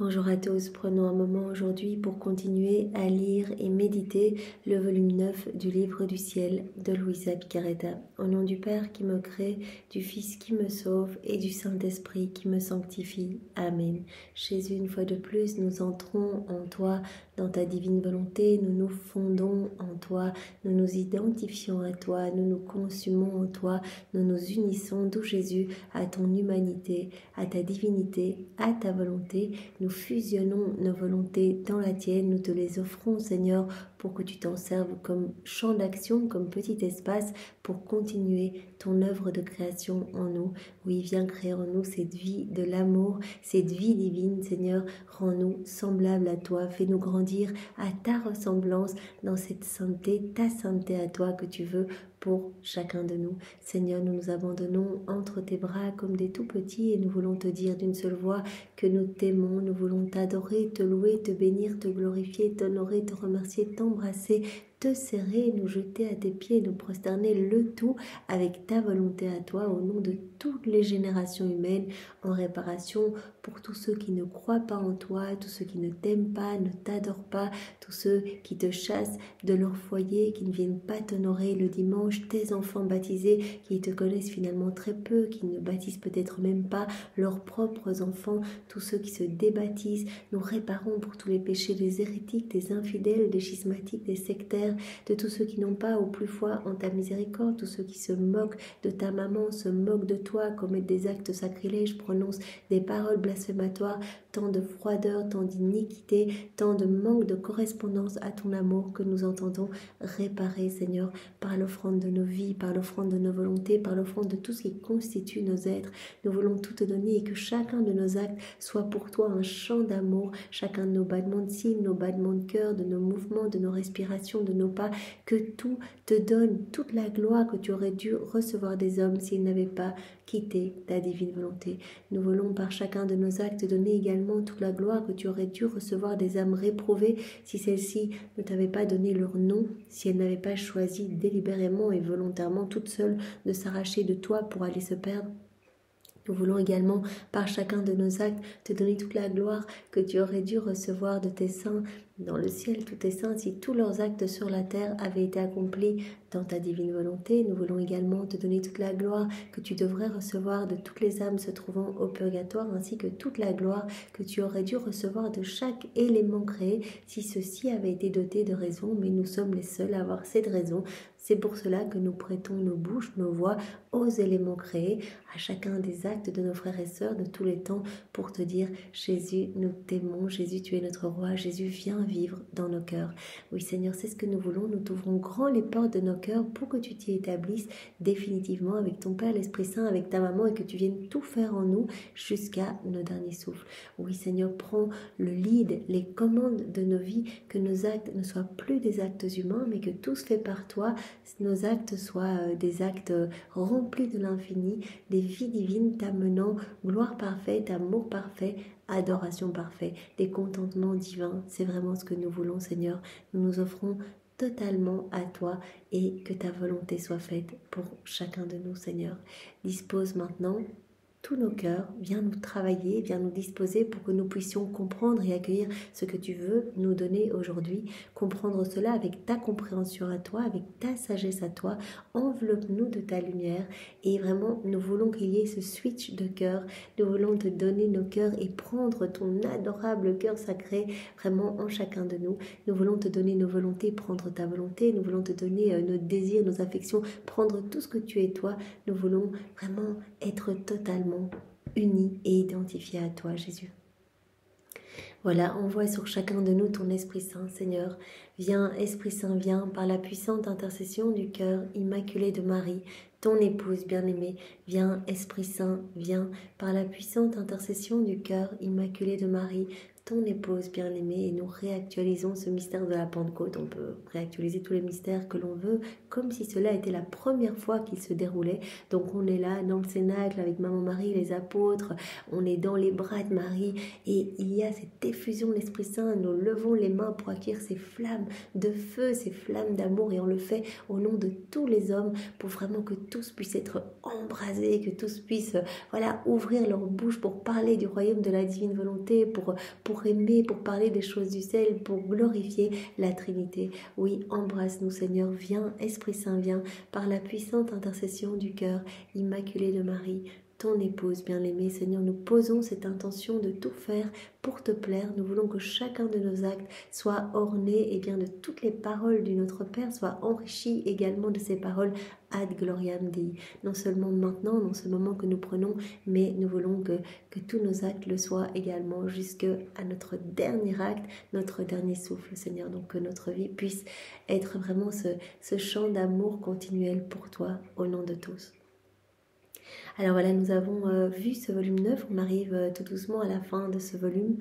Bonjour à tous, prenons un moment aujourd'hui pour continuer à lire et méditer le volume 9 du livre du ciel de Luisa Piccarreta. Au nom du Père qui me crée, du Fils qui me sauve et du Saint-Esprit qui me sanctifie. Amen. Jésus, une fois de plus, nous entrons en toi, dans ta divine volonté, nous nous fondons en toi, nous nous identifions à toi, nous nous consumons en toi, nous nous unissons, d'où Jésus, à ton humanité, à ta divinité, à ta volonté. Nous fusionnons nos volontés dans la tienne, nous te les offrons, Seigneur, pour que tu t'en serves comme champ d'action, comme petit espace pour continuer ton œuvre de création en nous. Oui, viens créer en nous cette vie de l'amour, cette vie divine, Seigneur. Rends-nous semblables à toi, fais-nous grandir à ta ressemblance dans cette sainteté, ta sainteté à toi que tu veux pour chacun de nous. Seigneur, nous nous abandonnons entre tes bras comme des tout petits et nous voulons te dire d'une seule voix que nous t'aimons, nous voulons t'adorer, te louer, te bénir, te glorifier, t'honorer, te remercier, t'embrasser, te serrer, nous jeter à tes pieds, nous prosterner, le tout avec ta volonté à toi au nom de toutes les générations humaines, en réparation pour tous ceux qui ne croient pas en toi, tous ceux qui ne t'aiment pas, ne t'adorent pas, tous ceux qui te chassent de leur foyer, qui ne viennent pas t'honorer le dimanche, tes enfants baptisés qui te connaissent finalement très peu, qui ne baptisent peut-être même pas leurs propres enfants, tous ceux qui se débaptisent. Nous réparons pour tous les péchés des hérétiques, des infidèles, des schismatiques, des sectaires, de tous ceux qui n'ont pas au plus foi en ta miséricorde, tous ceux qui se moquent de ta maman, se moquent de toi, commettent des actes sacrilèges, prononcent des paroles blasphématoires, tant de froideur, tant d'iniquité, tant de manque de correspondance à ton amour que nous entendons réparer, Seigneur, par l'offrande de nos vies, par l'offrande de nos volontés, par l'offrande de tout ce qui constitue nos êtres. Nous voulons tout te donner et que chacun de nos actes soit pour toi un chant d'amour, chacun de nos battements de cils, nos battements de cœur, de nos mouvements, de nos respirations, de nos pas, que tout te donne toute la gloire que tu aurais dû recevoir des hommes s'ils n'avaient pas quitté ta divine volonté. Nous voulons par chacun de nos actes donner également toute la gloire que tu aurais dû recevoir des âmes réprouvées si celles-ci ne t'avaient pas donné leur nom, si elles n'avaient pas choisi délibérément et volontairement toutes seules de s'arracher de toi pour aller se perdre. Nous voulons également, par chacun de nos actes, te donner toute la gloire que tu aurais dû recevoir de tes saints dans le ciel, tous tes saints, si tous leurs actes sur la terre avaient été accomplis dans ta divine volonté. Nous voulons également te donner toute la gloire que tu devrais recevoir de toutes les âmes se trouvant au purgatoire, ainsi que toute la gloire que tu aurais dû recevoir de chaque élément créé, si ceux-ci avaient été dotés de raison, mais nous sommes les seuls à avoir cette raison. C'est pour cela que nous prêtons nos bouches, nos voix aux éléments créés, à chacun des actes de nos frères et sœurs de tous les temps, pour te dire « Jésus, nous t'aimons, Jésus, tu es notre roi, Jésus, viens vivre dans nos cœurs. » Oui Seigneur, c'est ce que nous voulons, nous t'ouvrons grand les portes de nos cœurs pour que tu t'y établisses définitivement avec ton Père, l'Esprit Saint, avec ta maman et que tu viennes tout faire en nous jusqu'à nos derniers souffles. Oui Seigneur, prends le lead, les commandes de nos vies, que nos actes ne soient plus des actes humains, mais que tout se fait par toi, nos actes soient des actes remplis de l'infini, des vies divines t'amenant gloire parfaite, amour parfait, adoration parfaite, des contentements divins. C'est vraiment ce que nous voulons, Seigneur. Nous nous offrons totalement à toi et que ta volonté soit faite pour chacun de nous, Seigneur. Dispose maintenant tous nos cœurs, viens nous travailler, viens nous disposer pour que nous puissions comprendre et accueillir ce que tu veux nous donner aujourd'hui, comprendre cela avec ta compréhension à toi, avec ta sagesse à toi, enveloppe-nous de ta lumière et vraiment nous voulons qu'il y ait ce switch de cœur, nous voulons te donner nos cœurs et prendre ton adorable cœur sacré vraiment en chacun de nous, nous voulons te donner nos volontés, prendre ta volonté, nous voulons te donner nos désirs, nos affections, prendre tout ce que tu es toi, nous voulons vraiment être totalement unis et identifiés à toi, Jésus. Voilà, envoie sur chacun de nous ton Esprit Saint, Seigneur. Viens, Esprit Saint, viens par la puissante intercession du cœur immaculé de Marie, ton épouse bien-aimée. Viens, Esprit Saint, viens par la puissante intercession du cœur immaculé de Marie, ton épouse bien-aimée, et nous réactualisons ce mystère de la Pentecôte. On peut réactualiser tous les mystères que l'on veut, comme si cela était la première fois qu'il se déroulait. Donc on est là dans le Cénacle avec Maman Marie, les apôtres, on est dans les bras de Marie, et il y a cette effusion de l'Esprit Saint. Nous levons les mains pour accueillir ces flammes de feu, ces flammes d'amour, et on le fait au nom de tous les hommes, pour vraiment que tous puissent être embrasés, que tous puissent voilà, ouvrir leur bouche pour parler du royaume de la divine volonté, pour aimer, pour parler des choses du ciel, pour glorifier la Trinité. Oui, embrasse-nous Seigneur, viens, Esprit Saint, viens, par la puissante intercession du cœur immaculé de Marie, ton épouse bien-aimée. Seigneur, nous posons cette intention de tout faire pour te plaire. Nous voulons que chacun de nos actes soit orné et bien de toutes les paroles du Notre Père, soit enrichi également de ces paroles ad gloriam Dei. Non seulement maintenant, dans ce moment que nous prenons, mais nous voulons que tous nos actes le soient également jusqu'à notre dernier acte, notre dernier souffle, Seigneur. Donc que notre vie puisse être vraiment ce chant d'amour continuel pour toi, au nom de tous. Alors voilà, nous avons vu ce volume 9, on arrive tout doucement à la fin de ce volume.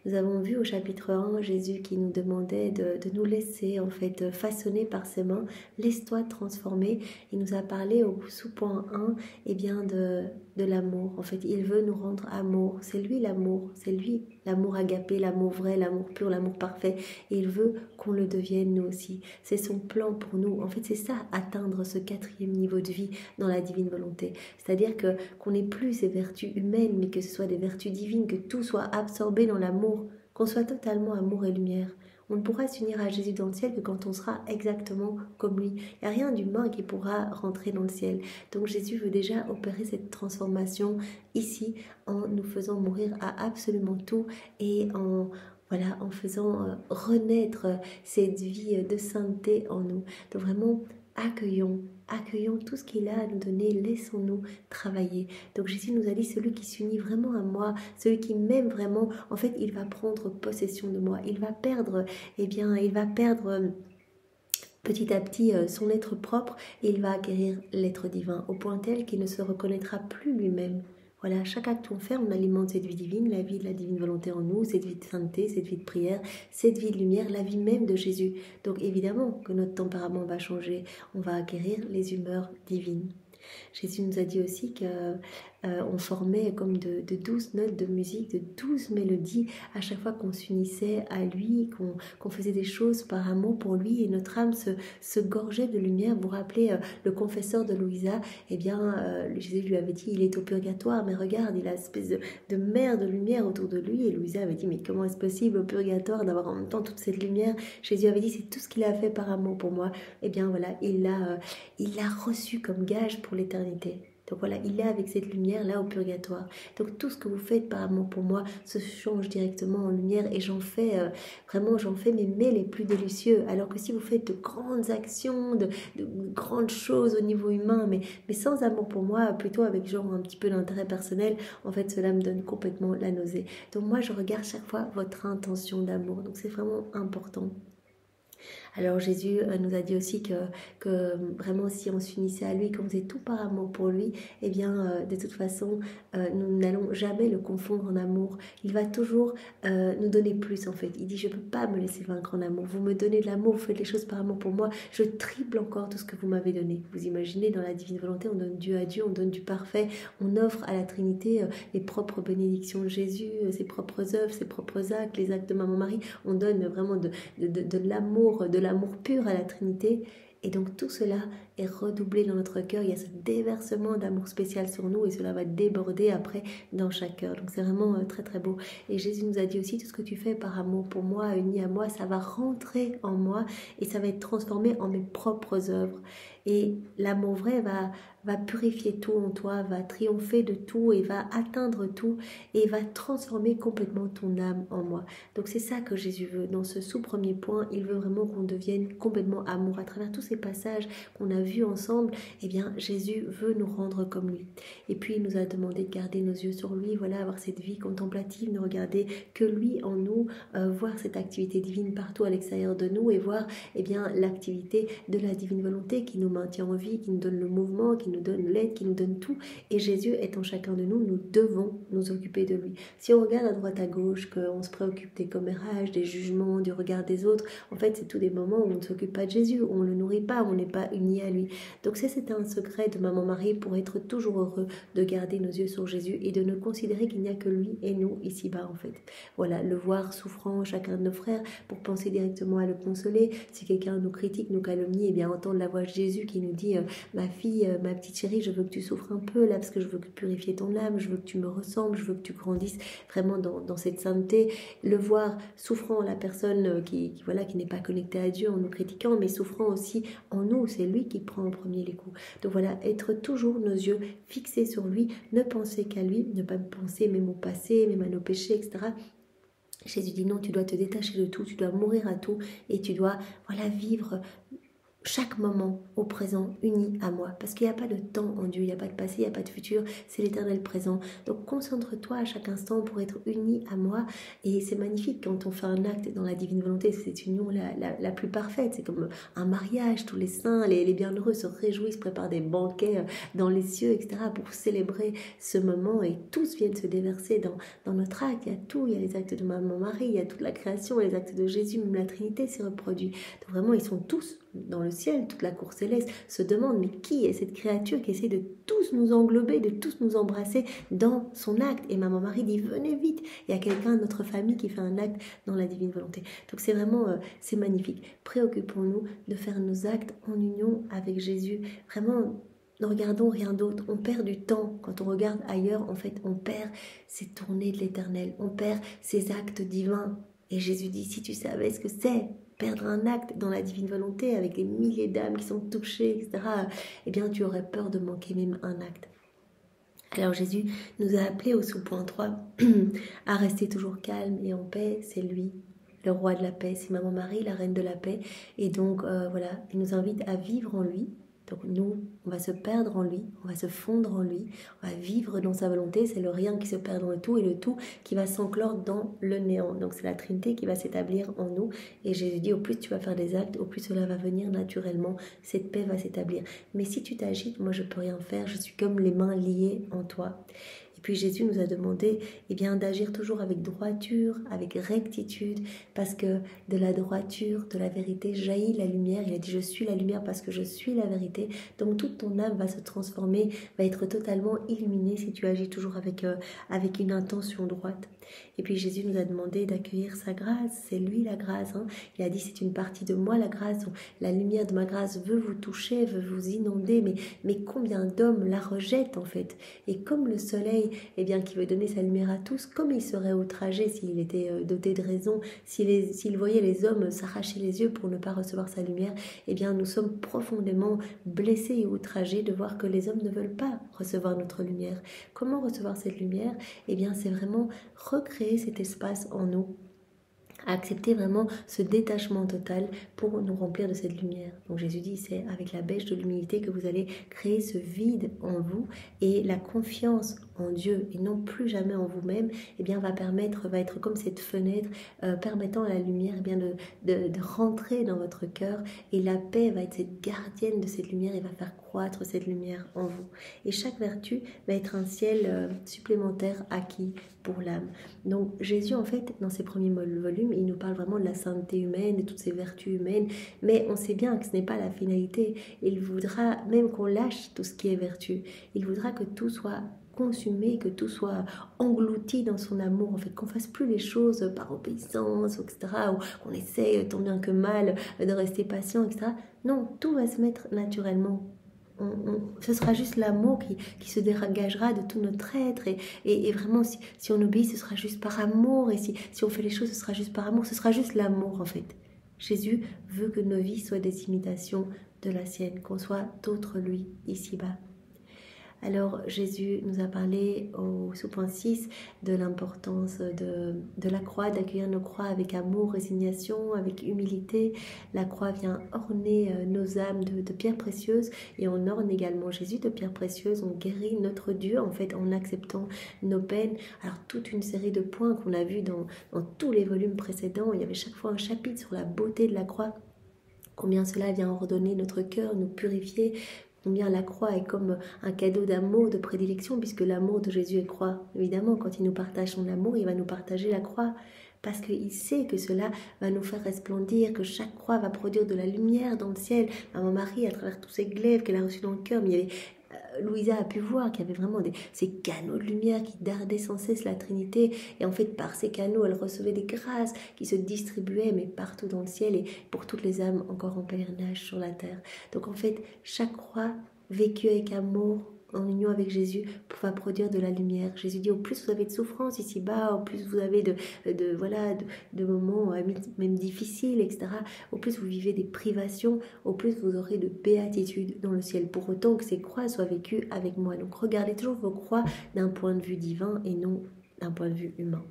Nous avons vu au chapitre 1 Jésus qui nous demandait de nous laisser en fait façonner par ses mains, laisse-toi transformer. Il nous a parlé au sous-point 1 eh bien de l'amour. En fait, il veut nous rendre amour, c'est lui l'amour, c'est lui l'amour agapé, l'amour vrai, l'amour pur, l'amour parfait. Et il veut qu'on le devienne nous aussi. C'est son plan pour nous. En fait, c'est ça, atteindre ce 4e niveau de vie dans la divine volonté. C'est-à-dire qu'on n'ait plus ces vertus humaines, mais que ce soit des vertus divines, que tout soit absorbé dans l'amour, qu'on soit totalement amour et lumière. On ne pourra s'unir à Jésus dans le ciel que quand on sera exactement comme lui. Il n'y a rien d'humain qui pourra rentrer dans le ciel. Donc Jésus veut déjà opérer cette transformation ici en nous faisant mourir à absolument tout et en faisant renaître cette vie de sainteté en nous. Donc vraiment, accueillons tout ce qu'il a à nous donner, laissons-nous travailler. Donc Jésus nous a dit, celui qui s'unit vraiment à moi, celui qui m'aime vraiment, en fait, il va prendre possession de moi, il va perdre, petit à petit son être propre et il va acquérir l'être divin, au point tel qu'il ne se reconnaîtra plus lui-même. Voilà, chaque acte qu'on fait, on alimente cette vie divine, la vie de la divine volonté en nous, cette vie de sainteté, cette vie de prière, cette vie de lumière, la vie même de Jésus. Donc évidemment que notre tempérament va changer, on va acquérir les humeurs divines. Jésus nous a dit aussi qu'on formait comme de 12 notes de musique, de 12 mélodies à chaque fois qu'on s'unissait à lui, qu'on faisait des choses par amour pour lui et notre âme se gorgeait de lumière. Vous vous rappelez le confesseur de Louisa, eh bien Jésus lui avait dit il est au purgatoire, mais regarde, il a une espèce de mer de lumière autour de lui et Louisa avait dit mais comment est-ce possible au purgatoire d'avoir en même temps toute cette lumière? Jésus avait dit c'est tout ce qu'il a fait par amour pour moi. Eh bien voilà, il l'a reçu comme gage pour l'éternité. Donc voilà, il est avec cette lumière là au purgatoire. Donc tout ce que vous faites par amour pour moi se change directement en lumière et j'en fais mes mets les plus délicieux. Alors que si vous faites de grandes actions, de grandes choses au niveau humain, mais sans amour pour moi, plutôt avec genre un petit peu d'intérêt personnel, en fait cela me donne complètement la nausée. Donc moi je regarde chaque fois votre intention d'amour. Donc c'est vraiment important. Alors Jésus nous a dit aussi que vraiment si on s'unissait à lui, qu'on faisait tout par amour pour lui, eh bien de toute façon nous n'allons jamais le confondre en amour. Il va toujours nous donner plus en fait. Il dit je ne peux pas me laisser vaincre en amour. Vous me donnez de l'amour, vous faites les choses par amour pour moi, je triple encore tout ce que vous m'avez donné. Vous imaginez dans la divine volonté, on donne Dieu à Dieu, on donne du parfait, on offre à la Trinité les propres bénédictions de Jésus, ses propres œuvres, ses propres actes, les actes de Maman Marie. On donne vraiment de l'amour pur à la Trinité. Et donc tout cela est redoublé dans notre cœur. Il y a ce déversement d'amour spécial sur nous et cela va déborder après dans chaque cœur. Donc c'est vraiment très très beau. Et Jésus nous a dit aussi, tout ce que tu fais par amour pour moi, uni à moi, ça va rentrer en moi et ça va être transformé en mes propres œuvres. Et l'amour vrai va purifier tout en toi, va triompher de tout et va atteindre tout et va transformer complètement ton âme en moi. Donc c'est ça que Jésus veut. Dans ce sous-premier point, il veut vraiment qu'on devienne complètement amour. À travers tous ces passages qu'on a vus ensemble, eh bien Jésus veut nous rendre comme lui. Et puis il nous a demandé de garder nos yeux sur lui, voilà, avoir cette vie contemplative, ne regarder que lui en nous, voir cette activité divine partout à l'extérieur de nous et voir eh bien l'activité de la divine volonté qui nous maintient en vie, qui nous donne le mouvement, qui nous donne l'aide, qui nous donne tout. Et Jésus étant chacun de nous, nous devons nous occuper de lui. Si on regarde à droite à gauche, qu'on se préoccupe des commérages, des jugements, du regard des autres, en fait c'est tous des moments où on ne s'occupe pas de Jésus, où on ne le nourrit pas, où on n'est pas uni à lui. Donc c'était un secret de Maman Marie pour être toujours heureux de garder nos yeux sur Jésus et de ne considérer qu'il n'y a que lui et nous ici-bas en fait. Voilà, le voir souffrant chacun de nos frères pour penser directement à le consoler. Si quelqu'un nous critique, nous calomnie, et bien entendre la voix de Jésus qui nous dit ma fille, ma petite chérie, je veux que tu souffres un peu là parce que je veux purifier ton âme, je veux que tu me ressembles, je veux que tu grandisses vraiment dans cette sainteté. Le voir souffrant, la personne qui n'est pas connectée à Dieu en nous critiquant, mais souffrant aussi en nous, c'est lui qui prend en premier les coups. Donc voilà, être toujours nos yeux fixés sur lui, ne penser qu'à lui, ne pas penser même au passé, même à nos péchés, etc. Jésus dit non, tu dois te détacher de tout, tu dois mourir à tout et tu dois vivre chaque moment au présent uni à moi. Parce qu'il n'y a pas de temps en Dieu, il n'y a pas de passé, il n'y a pas de futur, c'est l'éternel présent. Donc concentre-toi à chaque instant pour être uni à moi. Et c'est magnifique quand on fait un acte dans la divine volonté, c'est cette union la plus parfaite. C'est comme un mariage, tous les saints, les bienheureux se réjouissent, préparent des banquets dans les cieux, etc. pour célébrer ce moment et tous viennent se déverser dans notre acte. Il y a tout, il y a les actes de Maman Marie, il y a toute la création, les actes de Jésus, même la Trinité s'y reproduit. Donc vraiment, ils sont tous dans le ciel, toute la cour céleste se demande mais qui est cette créature qui essaie de tous nous englober, de tous nous embrasser dans son acte. Et Maman Marie dit venez vite, il y a quelqu'un de notre famille qui fait un acte dans la divine volonté. Donc c'est vraiment, c'est magnifique. Préoccupons-nous de faire nos actes en union avec Jésus. Vraiment, ne regardons rien d'autre. On perd du temps. Quand on regarde ailleurs, en fait, on perd ces tournées de l'éternel. On perd ces actes divins. Et Jésus dit, si tu savais ce que c'est, perdre un acte dans la divine volonté avec les milliers d'âmes qui sont touchées, etc., eh bien, tu aurais peur de manquer même un acte. Alors Jésus nous a appelés au sous-point 3 à rester toujours calme et en paix. C'est lui, le roi de la paix. C'est Maman Marie, la reine de la paix. Et donc, il nous invite à vivre en lui. Donc nous, on va se perdre en lui, on va se fondre en lui, on va vivre dans sa volonté, c'est le rien qui se perd dans le tout et le tout qui va s'enclore dans le néant. Donc c'est la Trinité qui va s'établir en nous et Jésus dit au plus tu vas faire des actes, au plus cela va venir naturellement, cette paix va s'établir. Mais si tu t'agites, moi je peux rien faire, je suis comme les mains liées en toi. Et puis Jésus nous a demandé d'agir toujours avec droiture, avec rectitude, parce que de la droiture, de la vérité jaillit la lumière. Il a dit je suis la lumière parce que je suis la vérité. Donc toute ton âme va se transformer, va être totalement illuminée si tu agis toujours avec une intention droite. Et puis Jésus nous a demandé d'accueillir sa grâce, c'est lui la grâce. Il a dit c'est une partie de moi la grâce, donc la lumière de ma grâce veut vous toucher, veut vous inonder, mais combien d'hommes la rejettent en fait. Et comme le soleil qui veut donner sa lumière à tous, comme il serait outragé s'il était doté de raison, s'il voyait les hommes s'arracher les yeux pour ne pas recevoir sa lumière, nous sommes profondément blessés et outragés de voir que les hommes ne veulent pas recevoir notre lumière. Comment recevoir cette lumière? C'est vraiment recréer cet espace en nous, accepter vraiment ce détachement total pour nous remplir de cette lumière. Donc Jésus dit, c'est avec la bêche de l'humilité que vous allez créer ce vide en vous et la confiance en Dieu et non plus jamais en vous-même, va être comme cette fenêtre permettant à la lumière de rentrer dans votre cœur et la paix va être cette gardienne de cette lumière et va faire croître cette lumière en vous. Et chaque vertu va être un ciel supplémentaire acquis pour l'âme. Donc Jésus, en fait, dans ses premiers volumes, il nous parle vraiment de la sainteté humaine, de toutes ces vertus humaines, mais on sait bien que ce n'est pas la finalité. Il voudra même qu'on lâche tout ce qui est vertu. Il voudra que tout soit consumé, que tout soit englouti dans son amour, en fait, qu'on fasse plus les choses par obéissance, etc., ou qu'on essaie tant bien que mal de rester patient, etc. Non, tout va se mettre naturellement. Ce sera juste l'amour qui se dégagera de tout notre être et vraiment si on obéit ce sera juste par amour et si on fait les choses ce sera juste par amour, ce sera juste l'amour en fait. Jésus veut que nos vies soient des imitations de la sienne, qu'on soit d'autres lui ici-bas. Alors Jésus nous a parlé au sous-point 6 de l'importance de la croix, d'accueillir nos croix avec amour, résignation, avec humilité. La croix vient orner nos âmes de pierres précieuses et on orne également Jésus de pierres précieuses. On guérit notre Dieu en fait en acceptant nos peines. Alors toute une série de points qu'on a vus dans tous les volumes précédents. Il y avait chaque fois un chapitre sur la beauté de la croix. Combien cela vient ordonner notre cœur, nous purifier, combien la croix est comme un cadeau d'amour, de prédilection, puisque l'amour de Jésus est croix. Évidemment, quand il nous partage son amour, il va nous partager la croix, parce qu'il sait que cela va nous faire resplendir, que chaque croix va produire de la lumière dans le ciel. Maman Marie, à travers tous ces glaives qu'elle a reçus dans le cœur, mais il y avait Louisa a pu voir qu'il y avait vraiment ces canaux de lumière qui dardaient sans cesse la Trinité. Et en fait, par ces canaux, elle recevait des grâces qui se distribuaient, mais partout dans le ciel et pour toutes les âmes encore en pèlerinage sur la terre. Donc en fait, chaque croix vécue avec amour, en union avec Jésus, va produire de la lumière. Jésus dit, au plus vous avez de souffrances ici-bas, au plus vous avez de moments même difficiles, etc., au plus vous vivez des privations, au plus vous aurez de béatitude dans le ciel, pour autant que ces croix soient vécues avec moi. Donc regardez toujours vos croix d'un point de vue divin et non d'un point de vue humain.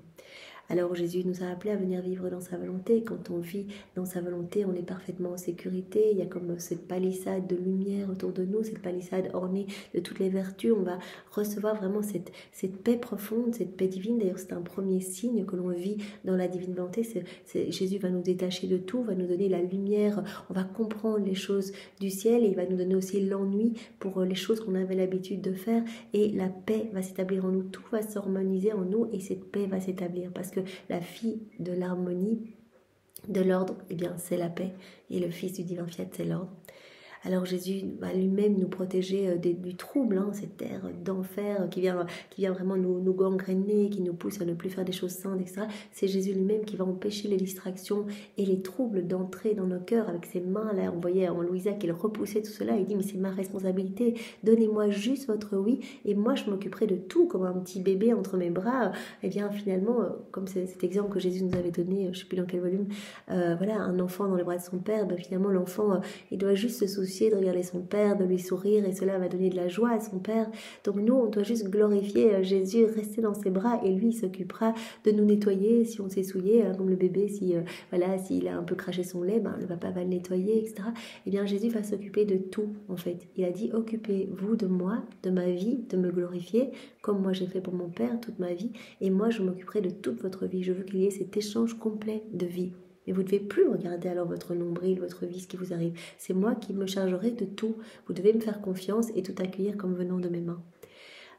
Alors Jésus nous a appelés à venir vivre dans sa volonté. Quand on vit dans sa volonté, on est parfaitement en sécurité. Il y a comme cette palissade de lumière autour de nous, cette palissade ornée de toutes les vertus. On va recevoir vraiment cette paix profonde, cette paix divine. D'ailleurs, c'est un premier signe que l'on vit dans la divine volonté. Jésus va nous détacher de tout, va nous donner la lumière. On va comprendre les choses du ciel et il va nous donner aussi l'ennui pour les choses qu'on avait l'habitude de faire. Et la paix va s'établir en nous. Tout va s'harmoniser en nous et cette paix va s'établir parce que la fille de l'harmonie, de l'ordre, eh bien c'est la paix, et le fils du divin fiat, c'est l'ordre. Alors Jésus va lui-même nous protéger du trouble, cette terre d'enfer qui vient vraiment nous gangréner, qui nous pousse à ne plus faire des choses saintes, etc. C'est Jésus lui-même qui va empêcher les distractions et les troubles d'entrer dans nos cœurs avec ses mains. Là, on voyait en Louisa qu'il repoussait tout cela. Il dit, mais c'est ma responsabilité, donnez-moi juste votre oui et moi je m'occuperai de tout comme un petit bébé entre mes bras. Et bien finalement, comme cet exemple que Jésus nous avait donné, je ne sais plus dans quel volume, voilà, un enfant dans les bras de son père, finalement l'enfant, il doit juste se soucier de regarder son père, de lui sourire et cela va donner de la joie à son père. Donc nous, on doit juste glorifier Jésus, rester dans ses bras et lui, il s'occupera de nous nettoyer si on s'est souillé, comme le bébé, s'il a un peu craché son lait, le papa va le nettoyer, etc. Eh bien, Jésus va s'occuper de tout, en fait. Il a dit, occupez-vous de moi, de ma vie, de me glorifier, comme moi j'ai fait pour mon père toute ma vie, et moi je m'occuperai de toute votre vie. Je veux qu'il y ait cet échange complet de vie. Mais vous ne devez plus regarder alors votre nombril, votre vie, ce qui vous arrive. C'est moi qui me chargerai de tout. Vous devez me faire confiance et tout accueillir comme venant de mes mains.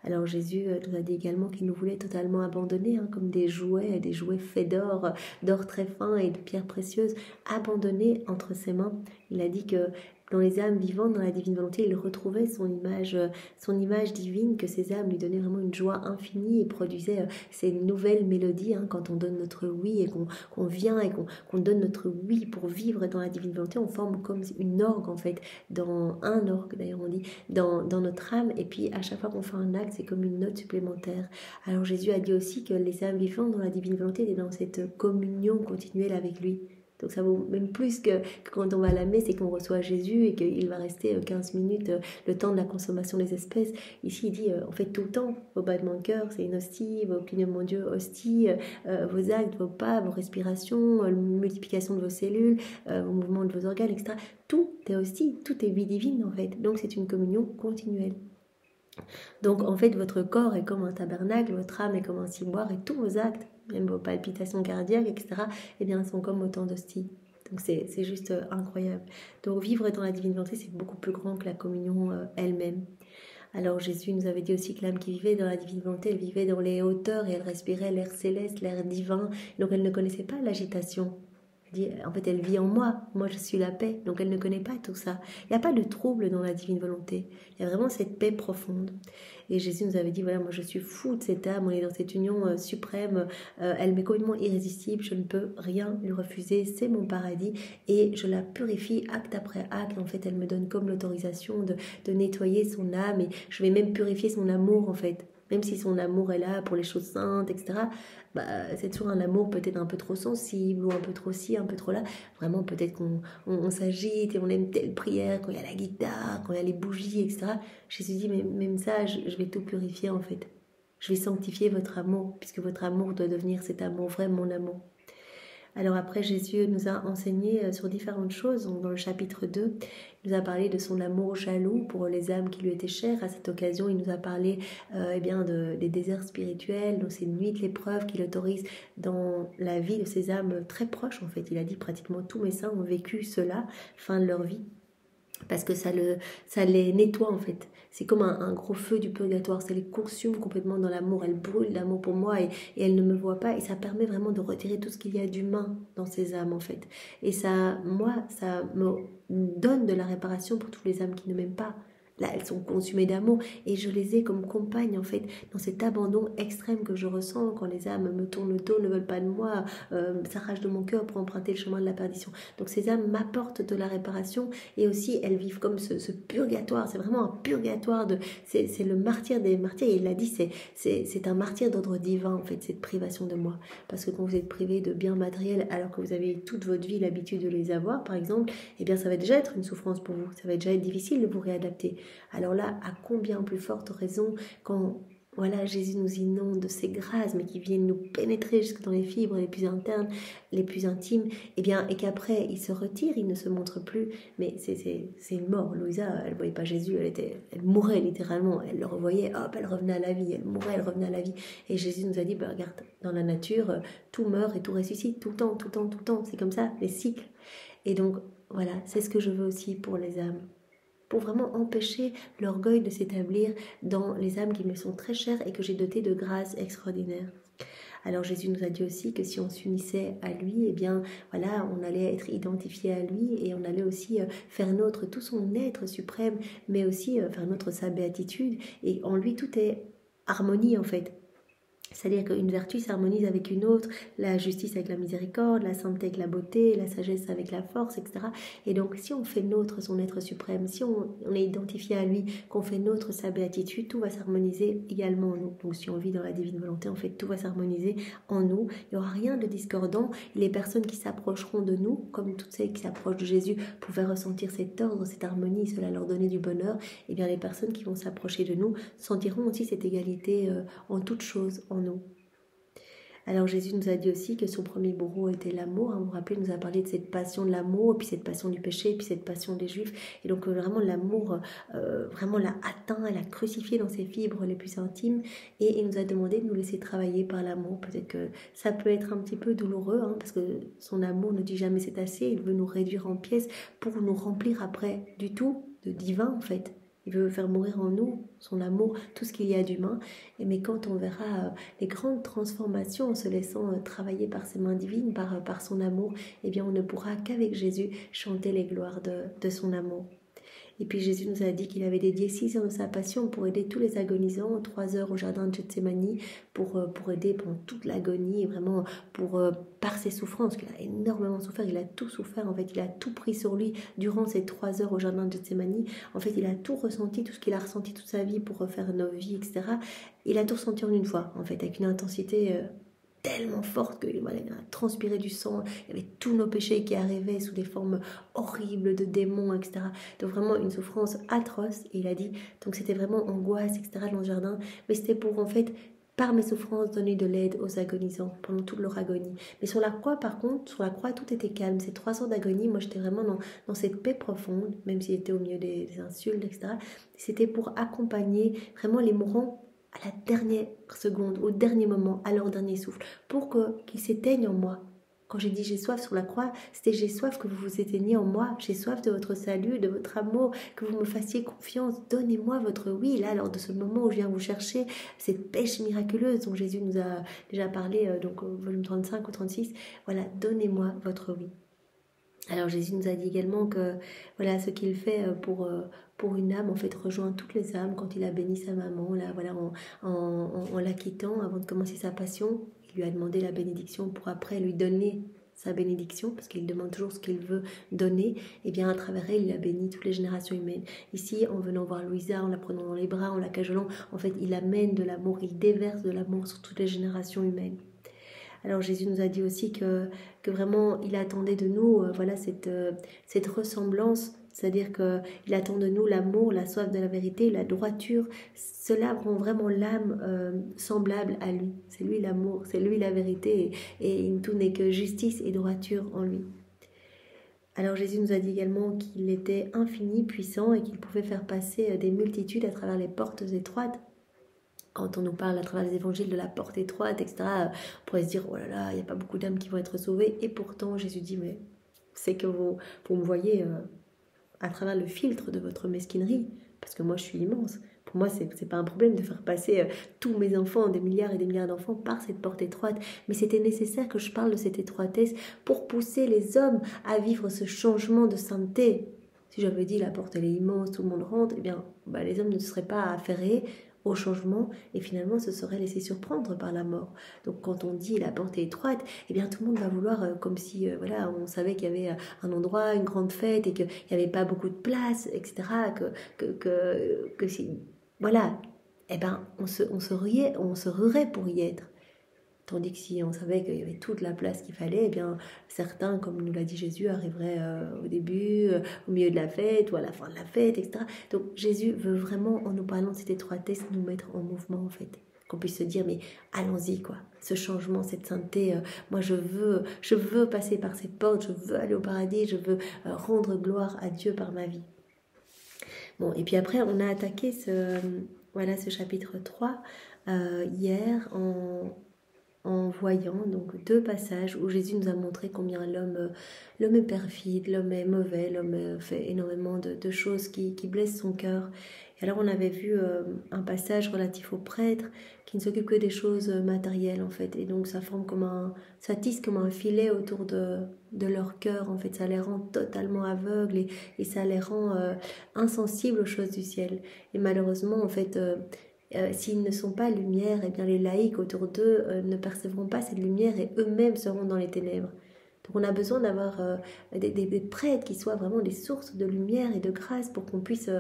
Alors Jésus nous a dit également qu'il nous voulait totalement abandonner, comme des jouets faits d'or très fin et de pierres précieuses, abandonnés entre ses mains. Il a dit que dans les âmes vivantes, dans la divine volonté, il retrouvait son image divine, que ces âmes lui donnaient vraiment une joie infinie et produisaient ces nouvelles mélodies quand on donne notre oui et qu'on vient et qu'on donne notre oui pour vivre dans la divine volonté. On forme comme une orgue en fait, dans un orgue d'ailleurs on dit, dans notre âme, et puis à chaque fois qu'on fait un acte, c'est comme une note supplémentaire. Alors Jésus a dit aussi que les âmes vivantes dans la divine volonté étaient dans cette communion continuelle avec lui. Donc ça vaut même plus que quand on va à la messe et qu'on reçoit Jésus et qu'il va rester 15 minutes, le temps de la consommation des espèces. Ici, il dit, en fait, tout le temps, vos battements de cœur, c'est une hostie, vos clignements mon Dieu, hostie, vos actes, vos pas, vos respirations, la multiplication de vos cellules, vos mouvements de vos organes, etc. Tout est hostie, tout est vie divine, en fait. Donc, c'est une communion continuelle. Donc, en fait, votre corps est comme un tabernacle, votre âme est comme un ciboire et tous vos actes, même vos palpitations cardiaques, etc., eh bien, sont comme autant d'hosties. Donc, c'est juste incroyable. Donc, vivre dans la divine volonté, c'est beaucoup plus grand que la communion elle-même. Alors, Jésus nous avait dit aussi que l'âme qui vivait dans la divine volonté, elle vivait dans les hauteurs et elle respirait l'air céleste, l'air divin. Donc, elle ne connaissait pas l'agitation. En fait, elle vit en moi. Moi, je suis la paix. Donc, elle ne connaît pas tout ça. Il n'y a pas de trouble dans la divine volonté. Il y a vraiment cette paix profonde. Et Jésus nous avait dit, voilà, moi, je suis fou de cette âme. On est dans cette union suprême. Elle m'est complètement irrésistible. Je ne peux rien lui refuser. C'est mon paradis. Et je la purifie acte après acte. En fait, elle me donne comme l'autorisation de nettoyer son âme. Et je vais même purifier son amour, en fait. Même si son amour est là pour les choses saintes, etc., c'est toujours un amour peut-être un peu trop sensible, ou un peu trop ci, un peu trop là. Vraiment, peut-être qu'on s'agite et on aime telle prière, quand il y a la guitare, quand il y a les bougies, etc. Jésus dit, mais même ça, je vais tout purifier en fait. Je vais sanctifier votre amour, puisque votre amour doit devenir cet amour vrai, mon amour. Alors après, Jésus nous a enseigné sur différentes choses. Dans le chapitre 2, il nous a parlé de son amour jaloux pour les âmes qui lui étaient chères. À cette occasion, il nous a parlé des déserts spirituels, de ces nuits de l'épreuve qu'il autorise dans la vie de ces âmes très proches. En fait, il a dit pratiquement tous mes saints ont vécu cela, fin de leur vie. parce que ça les nettoie en fait. C'est comme un gros feu du purgatoire, ça les consume complètement dans l'amour, elle brûle l'amour pour moi et elle ne me voit pas et ça permet vraiment de retirer tout ce qu'il y a d'humain dans ces âmes en fait. Et ça, moi, ça me donne de la réparation pour toutes les âmes qui ne m'aiment pas. Là, elles sont consumées d'amour et je les ai comme compagnes en fait dans cet abandon extrême que je ressens quand les âmes me tournent le dos, ne veulent pas de moi, s'arrachent de mon cœur pour emprunter le chemin de la perdition. Donc ces âmes m'apportent de la réparation et aussi elles vivent comme ce purgatoire. C'est vraiment un purgatoire, c'est le martyr des martyrs. Et il l'a dit, c'est un martyr d'ordre divin en fait, cette privation de moi. Parce que quand vous êtes privé de biens matériels alors que vous avez toute votre vie l'habitude de les avoir par exemple, eh bien ça va déjà être une souffrance pour vous, ça va déjà être difficile de vous réadapter. Alors là, à combien plus forte raison quand voilà, Jésus nous inonde de ses grâces, mais qui viennent nous pénétrer jusque dans les fibres les plus internes, les plus intimes, et bien, et qu'après, il se retire, il ne se montre plus, mais c'est une mort. Louisa, elle ne voyait pas Jésus, elle mourait littéralement, elle le revoyait, hop, elle revenait à la vie, elle mourait, elle revenait à la vie. Et Jésus nous a dit, bah, regarde, dans la nature, tout meurt et tout ressuscite, tout le temps, tout le temps, tout le temps, c'est comme ça, les cycles. Et donc, voilà, c'est ce que je veux aussi pour les âmes, pour vraiment empêcher l'orgueil de s'établir dans les âmes qui me sont très chères et que j'ai dotées de grâces extraordinaires. Alors Jésus nous a dit aussi que si on s'unissait à lui, eh bien voilà, on allait être identifié à lui et on allait aussi faire nôtre tout son être suprême, mais aussi faire nôtre sa béatitude. Et en lui, tout est harmonie en fait. C'est-à-dire qu'une vertu s'harmonise avec une autre, la justice avec la miséricorde, la sainteté avec la beauté, la sagesse avec la force, etc. Et donc, si on fait nôtre son être suprême, si on est identifié à lui, qu'on fait nôtre sa béatitude, tout va s'harmoniser également en nous. Donc, si on vit dans la divine volonté, en fait, tout va s'harmoniser en nous. Il n'y aura rien de discordant. Et les personnes qui s'approcheront de nous, comme toutes celles qui s'approchent de Jésus, pouvaient ressentir cet ordre, cette harmonie, cela leur donnait du bonheur. Et bien, les personnes qui vont s'approcher de nous sentiront aussi cette égalité en toutes choses, en nous. Alors Jésus nous a dit aussi que son premier bourreau était l'amour. Vous vous rappelez, il nous a parlé de cette passion de l'amour, puis cette passion du péché, puis cette passion des Juifs. Et donc vraiment l'amour, vraiment l'a atteint, l'a crucifié dans ses fibres les plus intimes. Et il nous a demandé de nous laisser travailler par l'amour. Peut-être que ça peut être un petit peu douloureux, parce que son amour ne dit jamais c'est assez. Il veut nous réduire en pièces pour nous remplir après du tout de divin en fait. Il veut faire mourir en nous, son amour, tout ce qu'il y a d'humain. Mais quand on verra les grandes transformations en se laissant travailler par ses mains divines, par son amour, eh bien on ne pourra qu'avec Jésus chanter les gloires de son amour. Et puis Jésus nous a dit qu'il avait dédié 6 heures de sa passion pour aider tous les agonisants, 3 heures au jardin de Gethsémani pour aider pendant toute l'agonie, et vraiment par ses souffrances, qu'il a énormément souffert, il a tout souffert, en fait il a tout pris sur lui durant ces 3 heures au jardin de Gethsémani. En fait il a tout ressenti, tout ce qu'il a ressenti toute sa vie pour refaire nos vies, etc. Il a tout ressenti en une fois, en fait, avec une intensité tellement forte que voilà, il a transpiré du sang, il y avait tous nos péchés qui arrivaient sous des formes horribles de démons, etc. Donc vraiment une souffrance atroce. Et il a dit, donc c'était vraiment angoisse, etc. dans le jardin, mais c'était pour en fait, par mes souffrances, donner de l'aide aux agonisants pendant toute leur agonie. Mais sur la croix, par contre, sur la croix, tout était calme. Ces 3 heures d'agonie, moi j'étais vraiment dans cette paix profonde, même s'il était au milieu des insultes, etc. C'était pour accompagner vraiment les mourants à la dernière seconde, au dernier moment, à leur dernier souffle, pour qu'ils s'éteignent en moi. Quand j'ai dit j'ai soif sur la croix, c'était j'ai soif que vous vous éteigniez en moi, j'ai soif de votre salut, de votre amour, que vous me fassiez confiance, donnez-moi votre oui, là, lors de ce moment où je viens vous chercher, cette pêche miraculeuse dont Jésus nous a déjà parlé, donc au volume 35 ou 36, voilà, donnez-moi votre oui. Alors Jésus nous a dit également que voilà, ce qu'il fait pour une âme, en fait, rejoint toutes les âmes quand il a béni sa maman, là, voilà, en la quittant avant de commencer sa passion. Il lui a demandé la bénédiction pour après lui donner sa bénédiction, parce qu'il demande toujours ce qu'il veut donner. Et bien à travers elle, il a béni toutes les générations humaines. Ici, en venant voir Louisa, en la prenant dans les bras, en la cajolant, en fait, il amène de l'amour, il déverse de l'amour sur toutes les générations humaines. Alors Jésus nous a dit aussi que vraiment il attendait de nous voilà, cette ressemblance, c'est-à-dire qu'il attend de nous l'amour, la soif de la vérité, la droiture. Cela rend vraiment l'âme semblable à lui. C'est lui l'amour, c'est lui la vérité et tout n'est que justice et droiture en lui. Alors Jésus nous a dit également qu'il était infini, puissant et qu'il pouvait faire passer des multitudes à travers les portes étroites. Quand on nous parle à travers les évangiles de la porte étroite, etc., on pourrait se dire, oh là là, il n'y a pas beaucoup d'âmes qui vont être sauvées. Et pourtant, Jésus dit, mais c'est que vous me voyez, à travers le filtre de votre mesquinerie, parce que moi je suis immense. Pour moi, c'est pas un problème de faire passer tous mes enfants, des milliards et des milliards d'enfants, par cette porte étroite. Mais c'était nécessaire que je parle de cette étroitesse pour pousser les hommes à vivre ce changement de sainteté. Si j'avais dit la porte elle est immense, tout le monde rentre, eh bien les hommes ne seraient pas affairés au changement et finalement se seraient laissés surprendre par la mort. Donc quand on dit la porte est étroite, eh bien tout le monde va vouloir comme si voilà, on savait qu'il y avait un endroit, une grande fête et qu'il n'y avait pas beaucoup de place, etc. Que si, voilà, eh ben on se ruerait pour y être. Tandis que si on savait qu'il y avait toute la place qu'il fallait, eh bien certains, comme nous l'a dit Jésus, arriveraient au début, au milieu de la fête ou à la fin de la fête, etc. Donc Jésus veut vraiment, en nous parlant de cette étroitesse, nous mettre en mouvement en fait. Qu'on puisse se dire, mais allons-y quoi, ce changement, cette sainteté, moi je veux passer par cette porte, je veux aller au paradis, je veux rendre gloire à Dieu par ma vie. Bon, et puis après on a attaqué ce chapitre 3 hier en voyant donc 2 passages où Jésus nous a montré combien l'homme est perfide, l'homme est mauvais, l'homme fait énormément de choses qui blessent son cœur. Et alors on avait vu un passage relatif aux prêtres qui ne s'occupent que des choses matérielles en fait. Et donc ça tisse comme un filet autour de leur cœur en fait. Ça les rend totalement aveugles et ça les rend insensibles aux choses du ciel. Et malheureusement en fait... s'ils ne sont pas lumière, eh bien les laïcs autour d'eux ne percevront pas cette lumière et eux-mêmes seront dans les ténèbres. Donc on a besoin d'avoir des prêtres qui soient vraiment des sources de lumière et de grâce pour qu'on puisse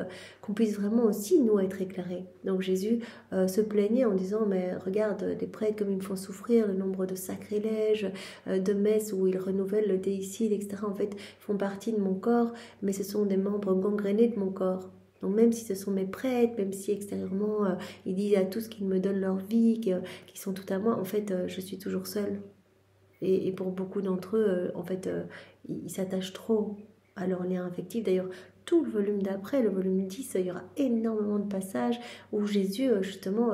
vraiment aussi nous être éclairés. Donc Jésus se plaignait en disant mais regarde des prêtres comme ils me font souffrir, le nombre de sacrilèges, de messes où ils renouvellent le déicide, etc. En fait font partie de mon corps, mais ce sont des membres gangrénés de mon corps. Donc même si ce sont mes prêtres, même si extérieurement ils disent à tous qu'ils me donnent leur vie, qu'ils sont tout à moi, en fait je suis toujours seule. Et pour beaucoup d'entre eux, en fait, ils s'attachent trop à leur lien affectif. D'ailleurs, tout le volume d'après, le volume 10, il y aura énormément de passages où Jésus justement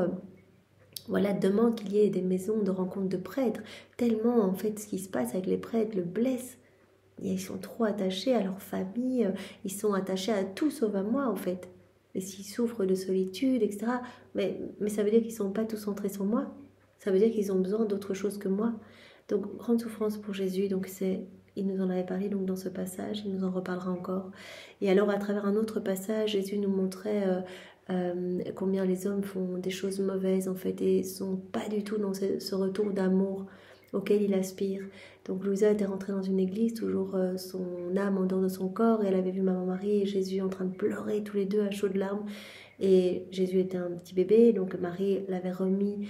demande qu'il y ait des maisons de rencontre de prêtres. Tellement en fait ce qui se passe avec les prêtres le blesse. Ils sont trop attachés à leur famille, ils sont attachés à tout sauf à moi en fait. Et s'ils souffrent de solitude, etc. Mais ça veut dire qu'ils ne sont pas tous centrés sur moi. Ça veut dire qu'ils ont besoin d'autre chose que moi. Donc grande souffrance pour Jésus. Donc il nous en avait parlé donc dans ce passage, il nous en reparlera encore. Et alors à travers un autre passage, Jésus nous montrait combien les hommes font des choses mauvaises en fait et sont pas du tout dans ce retour d'amour auquel il aspire. Donc Louisa était rentrée dans une église, toujours son âme en dehors de son corps, et elle avait vu Maman Marie et Jésus en train de pleurer tous les deux à chaudes larmes. Et Jésus était un petit bébé, donc Marie l'avait remis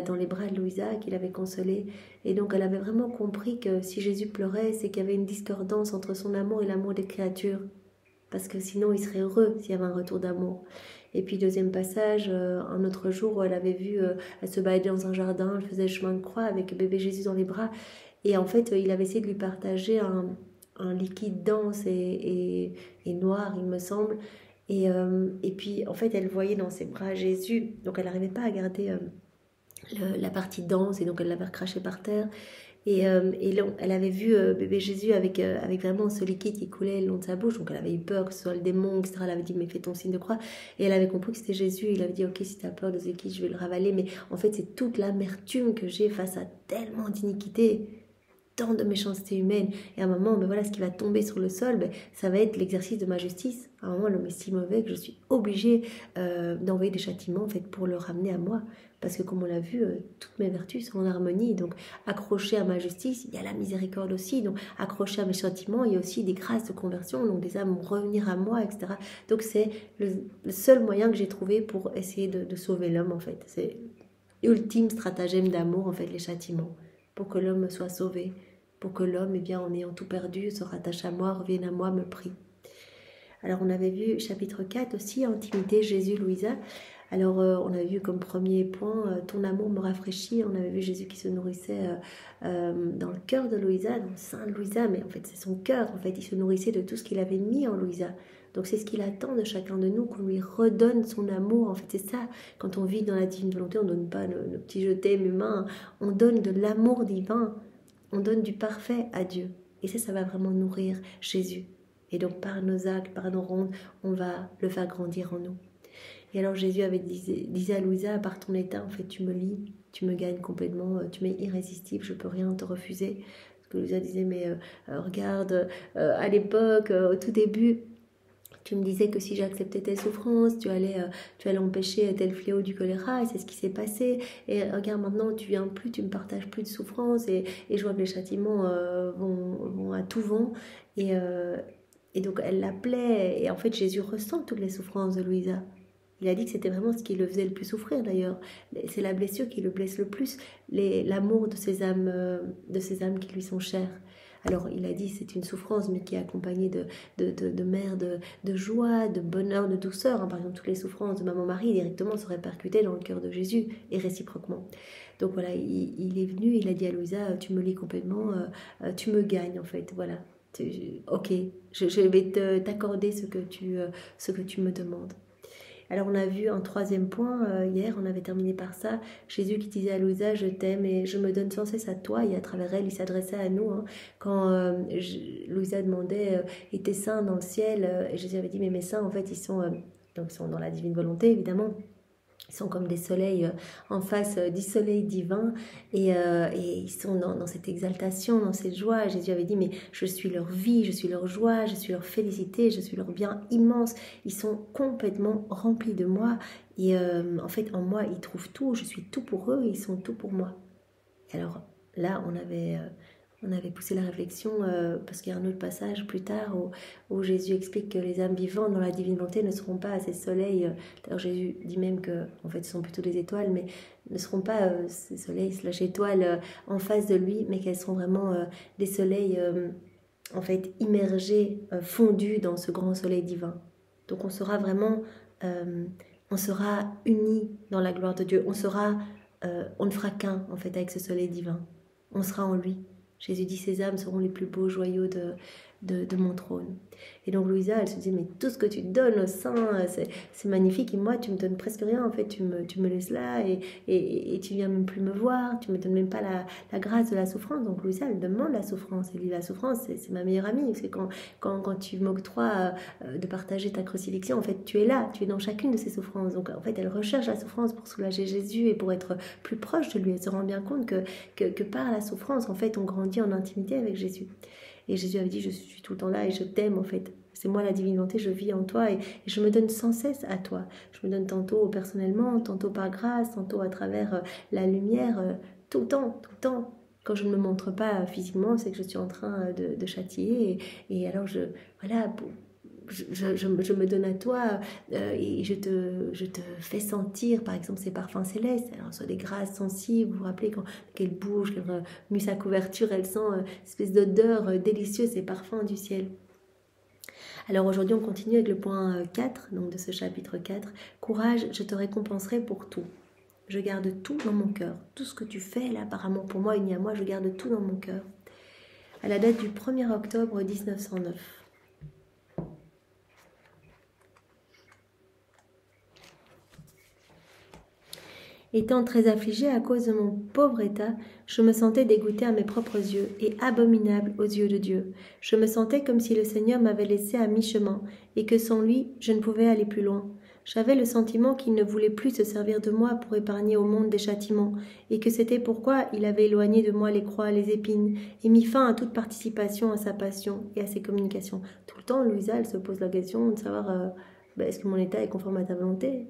dans les bras de Louisa, qui l'avait consolée. Et donc elle avait vraiment compris que si Jésus pleurait, c'est qu'il y avait une discordance entre son amour et l'amour des créatures. Parce que sinon il serait heureux s'il y avait un retour d'amour. Et puis deuxième passage, un autre jour où elle avait vu, elle se baladait dans un jardin, elle faisait le chemin de croix avec bébé Jésus dans les bras. Et en fait, il avait essayé de lui partager un liquide dense et noir, il me semble. Et puis, en fait, elle voyait dans ses bras Jésus. Donc, elle n'arrivait pas à garder la partie dense. Et donc, elle l'avait recraché par terre. Et elle avait vu bébé Jésus avec vraiment ce liquide qui coulait le long de sa bouche. Donc, elle avait eu peur que ce soit le démon, etc. Elle avait dit, mais fais ton signe de croix. Et elle avait compris que c'était Jésus. Il avait dit, ok, si tu as peur de ce liquide, je vais le ravaler. Mais en fait, c'est toute l'amertume que j'ai face à tellement d'iniquité, tant de méchanceté humaine. Et à un moment, voilà, ce qui va tomber sur le sol, ça va être l'exercice de ma justice. À un moment, l'homme est si mauvais que je suis obligée d'envoyer des châtiments en fait, pour le ramener à moi. Parce que comme on l'a vu, toutes mes vertus sont en harmonie. Donc accroché à ma justice, il y a la miséricorde aussi. Donc accroché à mes châtiments, il y a aussi des grâces de conversion. Donc des âmes vont revenir à moi, etc. Donc c'est le seul moyen que j'ai trouvé pour essayer de sauver l'homme en fait. C'est l'ultime stratagème d'amour en fait, les châtiments. Pour que l'homme soit sauvé. Pour que l'homme, en ayant tout perdu, se rattache à moi, revienne à moi, me prie. Alors on avait vu chapitre 4 aussi, intimité Jésus, Louisa. Alors on a vu comme premier point, ton amour me rafraîchit. On avait vu Jésus qui se nourrissait dans le cœur de Louisa, dans le sein de Louisa, mais en fait c'est son cœur, en fait il se nourrissait de tout ce qu'il avait mis en Louisa. Donc c'est ce qu'il attend de chacun de nous, qu'on lui redonne son amour. En fait c'est ça, quand on vit dans la divine volonté, on ne donne pas nos petits je t'aime humains, on donne de l'amour divin. On donne du parfait à Dieu. Et ça va vraiment nourrir Jésus. Et donc par nos actes, par nos rondes, on va le faire grandir en nous. Et alors Jésus disait à Louisa, par ton état, en fait, tu me lis, tu me gagnes complètement, tu m'es irrésistible, je peux rien te refuser. Parce que Louisa disait, mais regarde, à l'époque, au tout début, tu me disais que si j'acceptais tes souffrances, tu allais empêcher tel fléau du choléra, et c'est ce qui s'est passé. Et regarde, maintenant, tu viens plus, tu me partages plus de souffrances, et je vois que les châtiments vont à tout vent. Et donc, elle l'appelait, et en fait, Jésus ressent toutes les souffrances de Louisa. Il a dit que c'était vraiment ce qui le faisait le plus souffrir d'ailleurs. C'est la blessure qui le blesse le plus, l'amour de ces âmes qui lui sont chères. Alors il a dit c'est une souffrance mais qui est accompagnée de mer, de joie, de bonheur, de douceur. Par exemple toutes les souffrances de maman Marie directement se répercutaient dans le cœur de Jésus et réciproquement. Donc voilà, il est venu, il a dit à Louisa, tu me lis complètement, tu me gagnes en fait, voilà. Ok, je vais t'accorder ce que tu me demandes. Alors on a vu un troisième point, hier on avait terminé par ça, Jésus qui disait à Louisa, je t'aime et je me donne sans cesse à toi, et à travers elle il s'adressait à nous. Quand Louisa demandait, et tes seins dans le ciel, et Jésus avait dit, mais mes seins en fait ils sont dans la divine volonté évidemment. Ils sont comme des soleils en face du soleil divin, et ils sont dans cette exaltation, dans cette joie. Jésus avait dit, mais je suis leur vie, je suis leur joie, je suis leur félicité, je suis leur bien immense. Ils sont complètement remplis de moi, et en fait en moi ils trouvent tout, je suis tout pour eux, ils sont tout pour moi. Et alors là on avait poussé la réflexion parce qu'il y a un autre passage plus tard où Jésus explique que les âmes vivantes dans la divine volonté ne seront pas ces soleils. D'ailleurs Jésus dit même que en fait ce sont plutôt des étoiles, mais ne seront pas ces soleils / étoiles en face de lui, mais qu'elles seront vraiment des soleils en fait immergés, fondus dans ce grand soleil divin. Donc on sera vraiment, on sera unis dans la gloire de Dieu. On ne fera qu'un en fait avec ce soleil divin. On sera en lui. Jésus dit, ces âmes seront les plus beaux joyaux de mon trône. Et donc Louisa, elle se dit, mais tout ce que tu donnes au sein, c'est magnifique, et moi tu me donnes presque rien, en fait tu me laisses là, et tu viens même plus me voir, tu me donnes même pas la grâce de la souffrance. Donc Louisa, elle demande la souffrance, elle dit, la souffrance c'est ma meilleure amie, parce que quand tu m'octroies de partager ta crucifixion, en fait tu es là, tu es dans chacune de ces souffrances. Donc en fait elle recherche la souffrance pour soulager Jésus et pour être plus proche de lui. Elle se rend bien compte que par la souffrance, en fait on grandit en intimité avec Jésus. Et Jésus avait dit, je suis tout le temps là et je t'aime en fait. C'est moi la divine volonté, je vis en toi, et je me donne sans cesse à toi. Je me donne tantôt personnellement, tantôt par grâce, tantôt à travers la lumière, tout le temps. Quand je ne me montre pas physiquement, c'est que je suis en train de châtier. Et alors je me donne à toi, et je te fais sentir, par exemple, ces parfums célestes. Alors, soit des grâces sensibles, vous vous rappelez quand qu'elle bouge, qu'elle remue sa couverture, elle sent une espèce d'odeur délicieuse, ces parfums du ciel. Alors aujourd'hui, on continue avec le point 4, donc de ce chapitre 4. Courage, je te récompenserai pour tout. Je garde tout dans mon cœur. Tout ce que tu fais là, par amour pour moi, uni à moi, je garde tout dans mon cœur. À la date du 1er octobre 1909. Étant très affligée à cause de mon pauvre état, je me sentais dégoûtée à mes propres yeux et abominable aux yeux de Dieu. Je me sentais comme si le Seigneur m'avait laissée à mi-chemin et que sans lui, je ne pouvais aller plus loin. J'avais le sentiment qu'il ne voulait plus se servir de moi pour épargner au monde des châtiments, et que c'était pourquoi il avait éloigné de moi les croix, les épines, et mis fin à toute participation à sa passion et à ses communications. Tout le temps, Louisa, elle se pose la question de savoir est-ce que mon état est conforme à ta volonté ?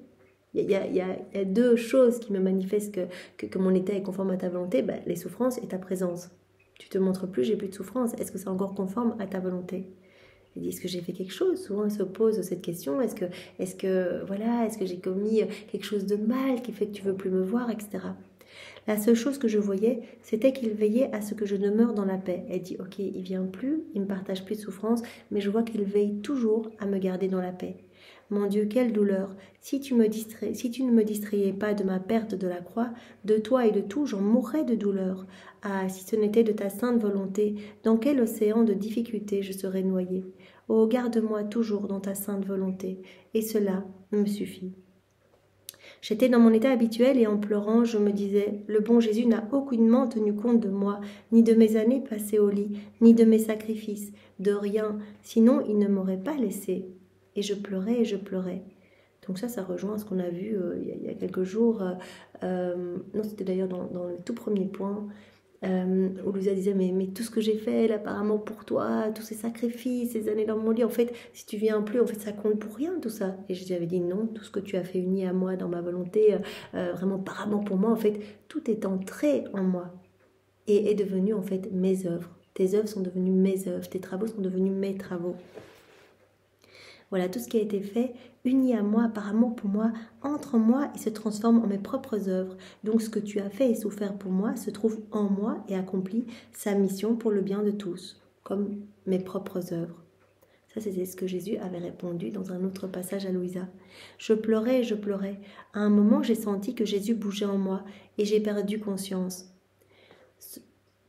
Il y a deux choses qui me manifestent que mon état est conforme à ta volonté, les souffrances et ta présence. Tu te montres plus, j'ai plus de souffrance. Est-ce que c'est encore conforme à ta volonté ? Il dit, est-ce que j'ai fait quelque chose ? Souvent, il se pose cette question. Est-ce que j'ai commis quelque chose de mal qui fait que tu veux plus me voir, etc. La seule chose que je voyais, c'était qu'il veillait à ce que je demeure dans la paix. Elle dit, ok, il vient plus, il me partage plus de souffrance, mais je vois qu'il veille toujours à me garder dans la paix. Mon Dieu, quelle douleur! Si tu ne me distrayais pas de ma perte de la croix, de toi et de tout, j'en mourrais de douleur. Ah, si ce n'était de ta sainte volonté, dans quel océan de difficultés je serais noyée. Oh, garde-moi toujours dans ta sainte volonté, et cela me suffit. J'étais dans mon état habituel et en pleurant, je me disais, le bon Jésus n'a aucunement tenu compte de moi, ni de mes années passées au lit, ni de mes sacrifices, de rien, sinon il ne m'aurait pas laissé. Et je pleurais et je pleurais. Donc ça rejoint ce qu'on a vu il y a quelques jours. Non, c'était d'ailleurs dans le tout premier point, où Louisa disait mais tout ce que j'ai fait là, apparemment pour toi, tous ces sacrifices, ces années dans mon lit, en fait si tu viens plus, en fait ça compte pour rien tout ça. Et Jésus avait dit non, tout ce que tu as fait uni à moi dans ma volonté, vraiment par amour pour moi, en fait tout est entré en moi et est devenu en fait mes œuvres. Tes œuvres sont devenues mes œuvres, tes travaux sont devenus mes travaux. Voilà, tout ce qui a été fait, uni à moi, par amour pour moi, entre en moi et se transforme en mes propres œuvres. Donc ce que tu as fait et souffert pour moi se trouve en moi et accomplit sa mission pour le bien de tous, comme mes propres œuvres. Ça, c'était ce que Jésus avait répondu dans un autre passage à Louisa. Je pleurais et je pleurais. À un moment, j'ai senti que Jésus bougeait en moi et j'ai perdu conscience.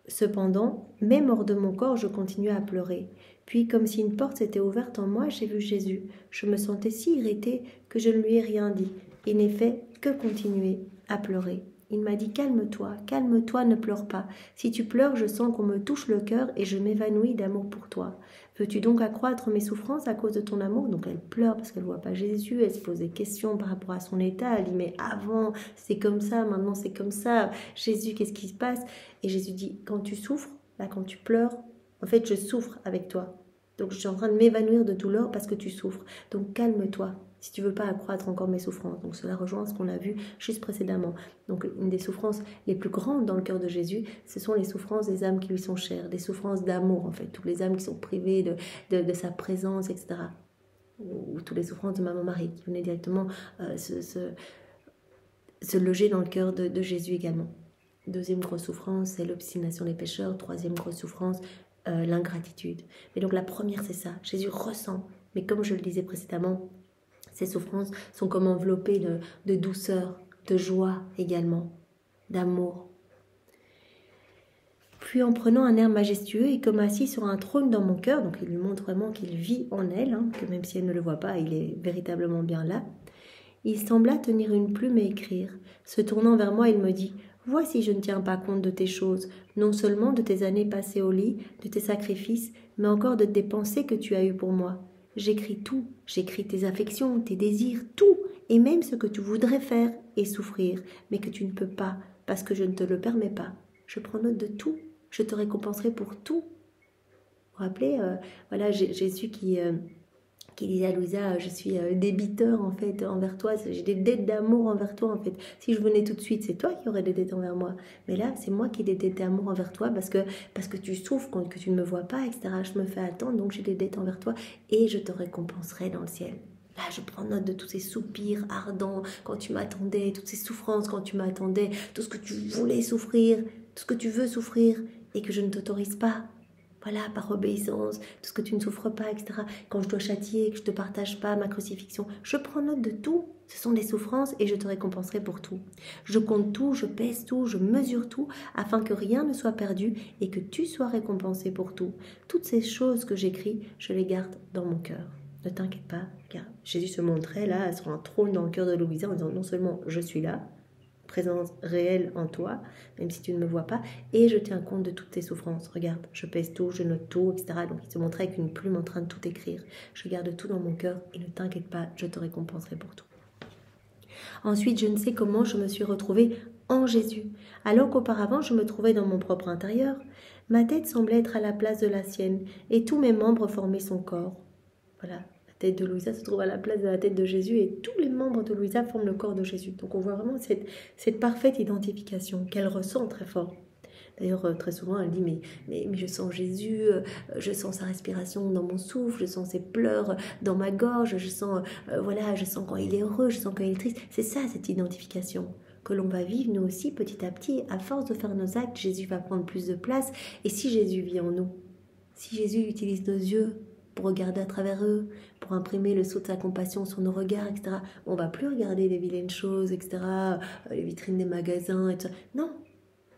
Cependant, même hors de mon corps, je continuais à pleurer. Puis, comme si une porte s'était ouverte en moi, j'ai vu Jésus. Je me sentais si irritée que je ne lui ai rien dit et n'ai fait que continuer à pleurer. Il m'a dit « Calme-toi, calme-toi, ne pleure pas. Si tu pleures, je sens qu'on me touche le cœur et je m'évanouis d'amour pour toi. Veux-tu donc accroître mes souffrances à cause de ton amour ?» Donc elle pleure parce qu'elle ne voit pas Jésus, elle se pose des questions par rapport à son état. Elle dit « Mais avant, c'est comme ça, maintenant c'est comme ça. Jésus, qu'est-ce qui se passe ?» Et Jésus dit « Quand tu souffres, là, quand tu pleures, en fait, je souffre avec toi. Donc je suis en train de m'évanouir de douleur parce que tu souffres. Donc calme-toi. Si tu ne veux pas accroître encore mes souffrances. » Donc cela rejoint ce qu'on a vu juste précédemment. Donc une des souffrances les plus grandes dans le cœur de Jésus, ce sont les souffrances des âmes qui lui sont chères, des souffrances d'amour en fait, toutes les âmes qui sont privées de sa présence, etc. Ou toutes les souffrances de Maman Marie qui venaient directement se loger dans le cœur de Jésus également. Deuxième grosse souffrance, c'est l'obstination des pécheurs. Troisième grosse souffrance, l'ingratitude. Mais donc la première, c'est ça. Jésus ressent, mais comme je le disais précédemment, ces souffrances sont comme enveloppées de douceur, de joie également, d'amour. Puis en prenant un air majestueux et comme assis sur un trône dans mon cœur, donc il lui montre vraiment qu'il vit en elle, que même si elle ne le voit pas, il est véritablement bien là, il sembla tenir une plume et écrire. Se tournant vers moi, il me dit « Voici, je ne tiens pas compte de tes choses, non seulement de tes années passées au lit, de tes sacrifices, mais encore de tes pensées que tu as eues pour moi. J'écris tout, j'écris tes affections, tes désirs, tout, et même ce que tu voudrais faire et souffrir, mais que tu ne peux pas, parce que je ne te le permets pas. Je prends note de tout, je te récompenserai pour tout. » Vous vous rappelez, voilà Jésus qui disait à Louisa, je suis débiteur en fait envers toi, j'ai des dettes d'amour envers toi en fait. Si je venais tout de suite, c'est toi qui aurais des dettes envers moi. Mais là, c'est moi qui ai des dettes d'amour envers toi parce que tu souffres, que tu ne me vois pas, etc. Je me fais attendre, donc j'ai des dettes envers toi et je te récompenserai dans le ciel. Là, je prends note de tous ces soupirs ardents quand tu m'attendais, toutes ces souffrances quand tu m'attendais, tout ce que tu voulais souffrir, tout ce que tu veux souffrir et que je ne t'autorise pas. Voilà, par obéissance, tout ce que tu ne souffres pas, etc. Quand je dois châtier, que je ne te partage pas ma crucifixion, je prends note de tout. Ce sont des souffrances et je te récompenserai pour tout. Je compte tout, je pèse tout, je mesure tout, afin que rien ne soit perdu et que tu sois récompensé pour tout. Toutes ces choses que j'écris, je les garde dans mon cœur. Ne t'inquiète pas, car Jésus se montrait là sur un trône dans le cœur de Louisa en disant non seulement je suis là, présence réelle en toi, même si tu ne me vois pas, et je tiens compte de toutes tes souffrances. Regarde, je pèse tout, je note tout, etc. Donc il se montrait avec une plume en train de tout écrire. Je garde tout dans mon cœur et ne t'inquiète pas, je te récompenserai pour tout. Ensuite, je ne sais comment je me suis retrouvée en Jésus. Alors qu'auparavant, je me trouvais dans mon propre intérieur, ma tête semblait être à la place de la sienne, et tous mes membres formaient son corps. Voilà. La tête de Louisa se trouve à la place de la tête de Jésus et tous les membres de Louisa forment le corps de Jésus. Donc on voit vraiment cette parfaite identification qu'elle ressent très fort. D'ailleurs, très souvent, elle dit mais je sens Jésus, je sens sa respiration dans mon souffle, je sens ses pleurs dans ma gorge, je sens quand il est heureux, je sens quand il est triste. C'est ça, cette identification que l'on va vivre nous aussi petit à petit. À force de faire nos actes, Jésus va prendre plus de place. Et si Jésus vit en nous, si Jésus utilise nos yeux pour regarder à travers eux, pour imprimer le sceau de sa compassion sur nos regards, etc. On ne va plus regarder les vilaines choses, etc., les vitrines des magasins, etc. Non,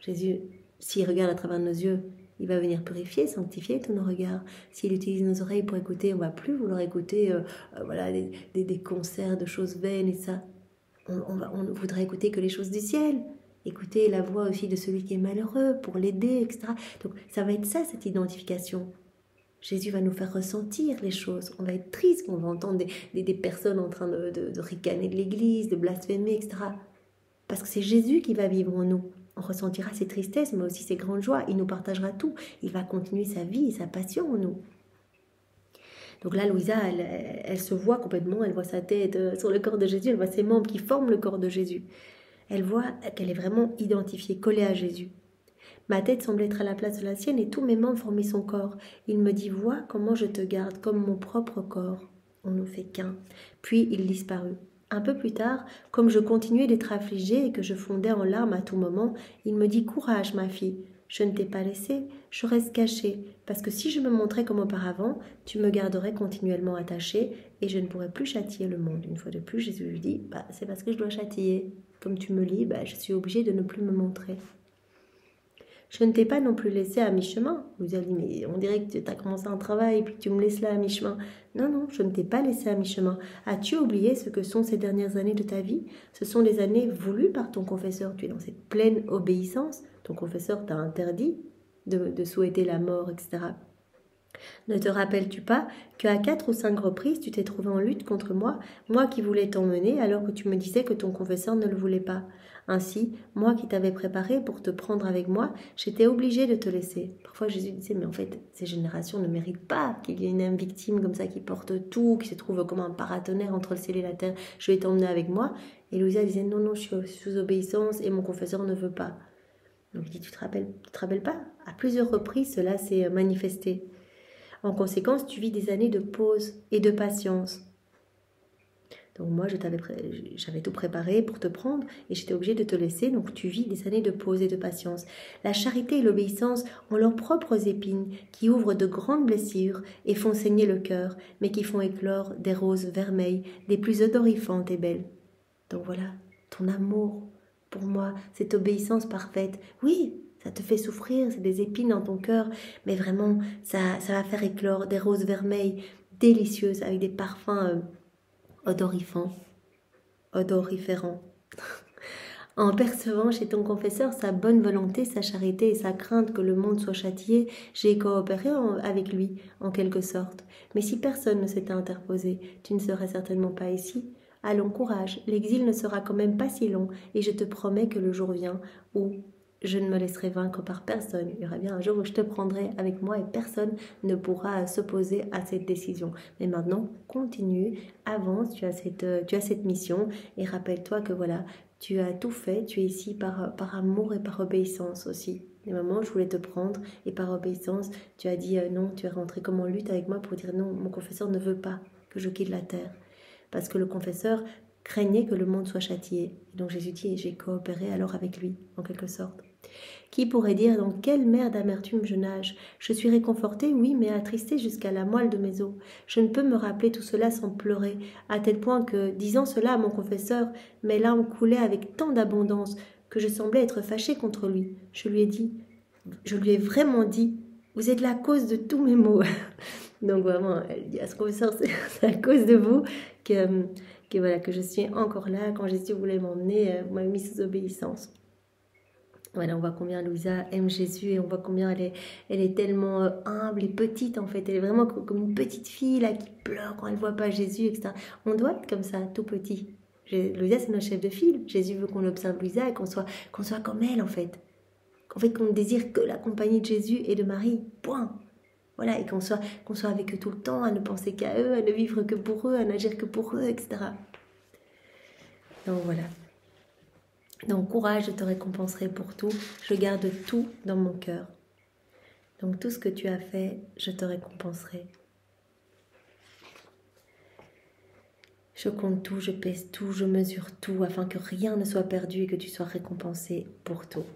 Jésus, s'il regarde à travers nos yeux, il va venir purifier, sanctifier tous nos regards. S'il utilise nos oreilles pour écouter, on ne va plus vouloir écouter des concerts de choses vaines et ça. on voudrait écouter que les choses du ciel, écouter la voix aussi de celui qui est malheureux pour l'aider, etc. Donc ça va être ça, cette identification. Jésus va nous faire ressentir les choses. On va être triste, on va entendre des personnes en train de ricaner de l'église, de blasphémer, etc. Parce que c'est Jésus qui va vivre en nous. On ressentira ses tristesses, mais aussi ses grandes joies. Il nous partagera tout. Il va continuer sa vie et sa passion en nous. Donc là, Louisa, elle se voit complètement, elle voit sa tête sur le corps de Jésus, elle voit ses membres qui forment le corps de Jésus. Elle voit qu'elle est vraiment identifiée, collée à Jésus. Ma tête semble être à la place de la sienne et tous mes membres formaient son corps. Il me dit, vois comment je te garde comme mon propre corps. On ne fait qu'un. Puis il disparut. Un peu plus tard, comme je continuais d'être affligée et que je fondais en larmes à tout moment, il me dit, courage ma fille, je ne t'ai pas laissée, je reste cachée, parce que si je me montrais comme auparavant, tu me garderais continuellement attachée et je ne pourrais plus châtier le monde. Une fois de plus, Jésus lui dit, c'est parce que je dois châtier. Comme tu me lis, je suis obligée de ne plus me montrer. Je ne t'ai pas non plus laissé à mi-chemin. Vous avez dit, mais on dirait que tu as commencé un travail et puis tu me laisses là à mi-chemin. Non, non, je ne t'ai pas laissé à mi-chemin. As-tu oublié ce que sont ces dernières années de ta vie? Ce sont des années voulues par ton confesseur. Tu es dans cette pleine obéissance. Ton confesseur t'a interdit de souhaiter la mort, etc. Ne te rappelles-tu pas qu'à 4 ou 5 reprises, tu t'es trouvé en lutte contre moi, moi qui voulais t'emmener alors que tu me disais que ton confesseur ne le voulait pas? Ainsi, moi qui t'avais préparé pour te prendre avec moi, j'étais obligée de te laisser. Parfois Jésus disait, mais en fait, ces générations ne méritent pas qu'il y ait une âme victime comme ça qui porte tout, qui se trouve comme un paratonnerre entre le ciel et la terre. Je vais t'emmener avec moi. Et Louisa disait, non, non, je suis sous obéissance et mon confesseur ne veut pas. Donc il dit, tu te rappelles pas? À plusieurs reprises, cela s'est manifesté. En conséquence, tu vis des années de pause et de patience. Donc moi, j'avais tout préparé pour te prendre et j'étais obligée de te laisser. Donc tu vis des années de pause et de patience. La charité et l'obéissance ont leurs propres épines qui ouvrent de grandes blessures et font saigner le cœur, mais qui font éclore des roses vermeilles, des plus odorifantes et belles. Donc voilà, ton amour pour moi, cette obéissance parfaite. Oui, ça te fait souffrir, c'est des épines dans ton cœur, mais vraiment, ça va faire éclore des roses vermeilles délicieuses avec des parfums odoriférants. En percevant chez ton confesseur sa bonne volonté, sa charité et sa crainte que le monde soit châtié, j'ai coopéré avec lui, en quelque sorte. Mais si personne ne s'était interposé, tu ne serais certainement pas ici. Allons, courage, l'exil ne sera quand même pas si long, et je te promets que le jour vient où je ne me laisserai vaincre par personne. Il y aura bien un jour où je te prendrai avec moi et personne ne pourra s'opposer à cette décision. Mais maintenant, continue, avance, tu as cette mission et rappelle-toi que voilà, tu as tout fait, tu es ici par amour et par obéissance aussi. Des moments, je voulais te prendre et par obéissance, tu as dit non, tu es rentré comme en lutte avec moi pour dire non, mon confesseur ne veut pas que je quitte la terre. Parce que le confesseur craignait que le monde soit châtié. Donc Jésus dit, et j'ai coopéré alors avec lui, en quelque sorte. Qui pourrait dire dans quelle mer d'amertume je nage? Je suis réconfortée, oui, mais attristée jusqu'à la moelle de mes os. Je ne peux me rappeler tout cela sans pleurer, à tel point que, disant cela à mon confesseur, mes larmes coulaient avec tant d'abondance que je semblais être fâchée contre lui. Je lui ai vraiment dit, vous êtes la cause de tous mes maux. Donc vraiment, elle dit à ce confesseur, c'est à cause de vous que je suis encore là. Quand Jésus voulait m'emmener, vous m'avez mis sous obéissance. Voilà, on voit combien Louisa aime Jésus et on voit combien elle est tellement humble et petite en fait. Elle est vraiment comme une petite fille là qui pleure quand elle voit pas Jésus, etc. On doit être comme ça, tout petit. Louisa, c'est notre chef de file. Jésus veut qu'on observe Louisa et qu'on soit comme elle en fait. Qu'on ne désire que la compagnie de Jésus et de Marie, point. Voilà, et qu'on soit avec eux tout le temps, à ne penser qu'à eux, à ne vivre que pour eux, à n'agir que pour eux, etc. Donc voilà. Donc courage, je te récompenserai pour tout. Je garde tout dans mon cœur. Donc tout ce que tu as fait, je te récompenserai. Je compte tout, je pèse tout, je mesure tout, afin que rien ne soit perdu et que tu sois récompensé pour tout.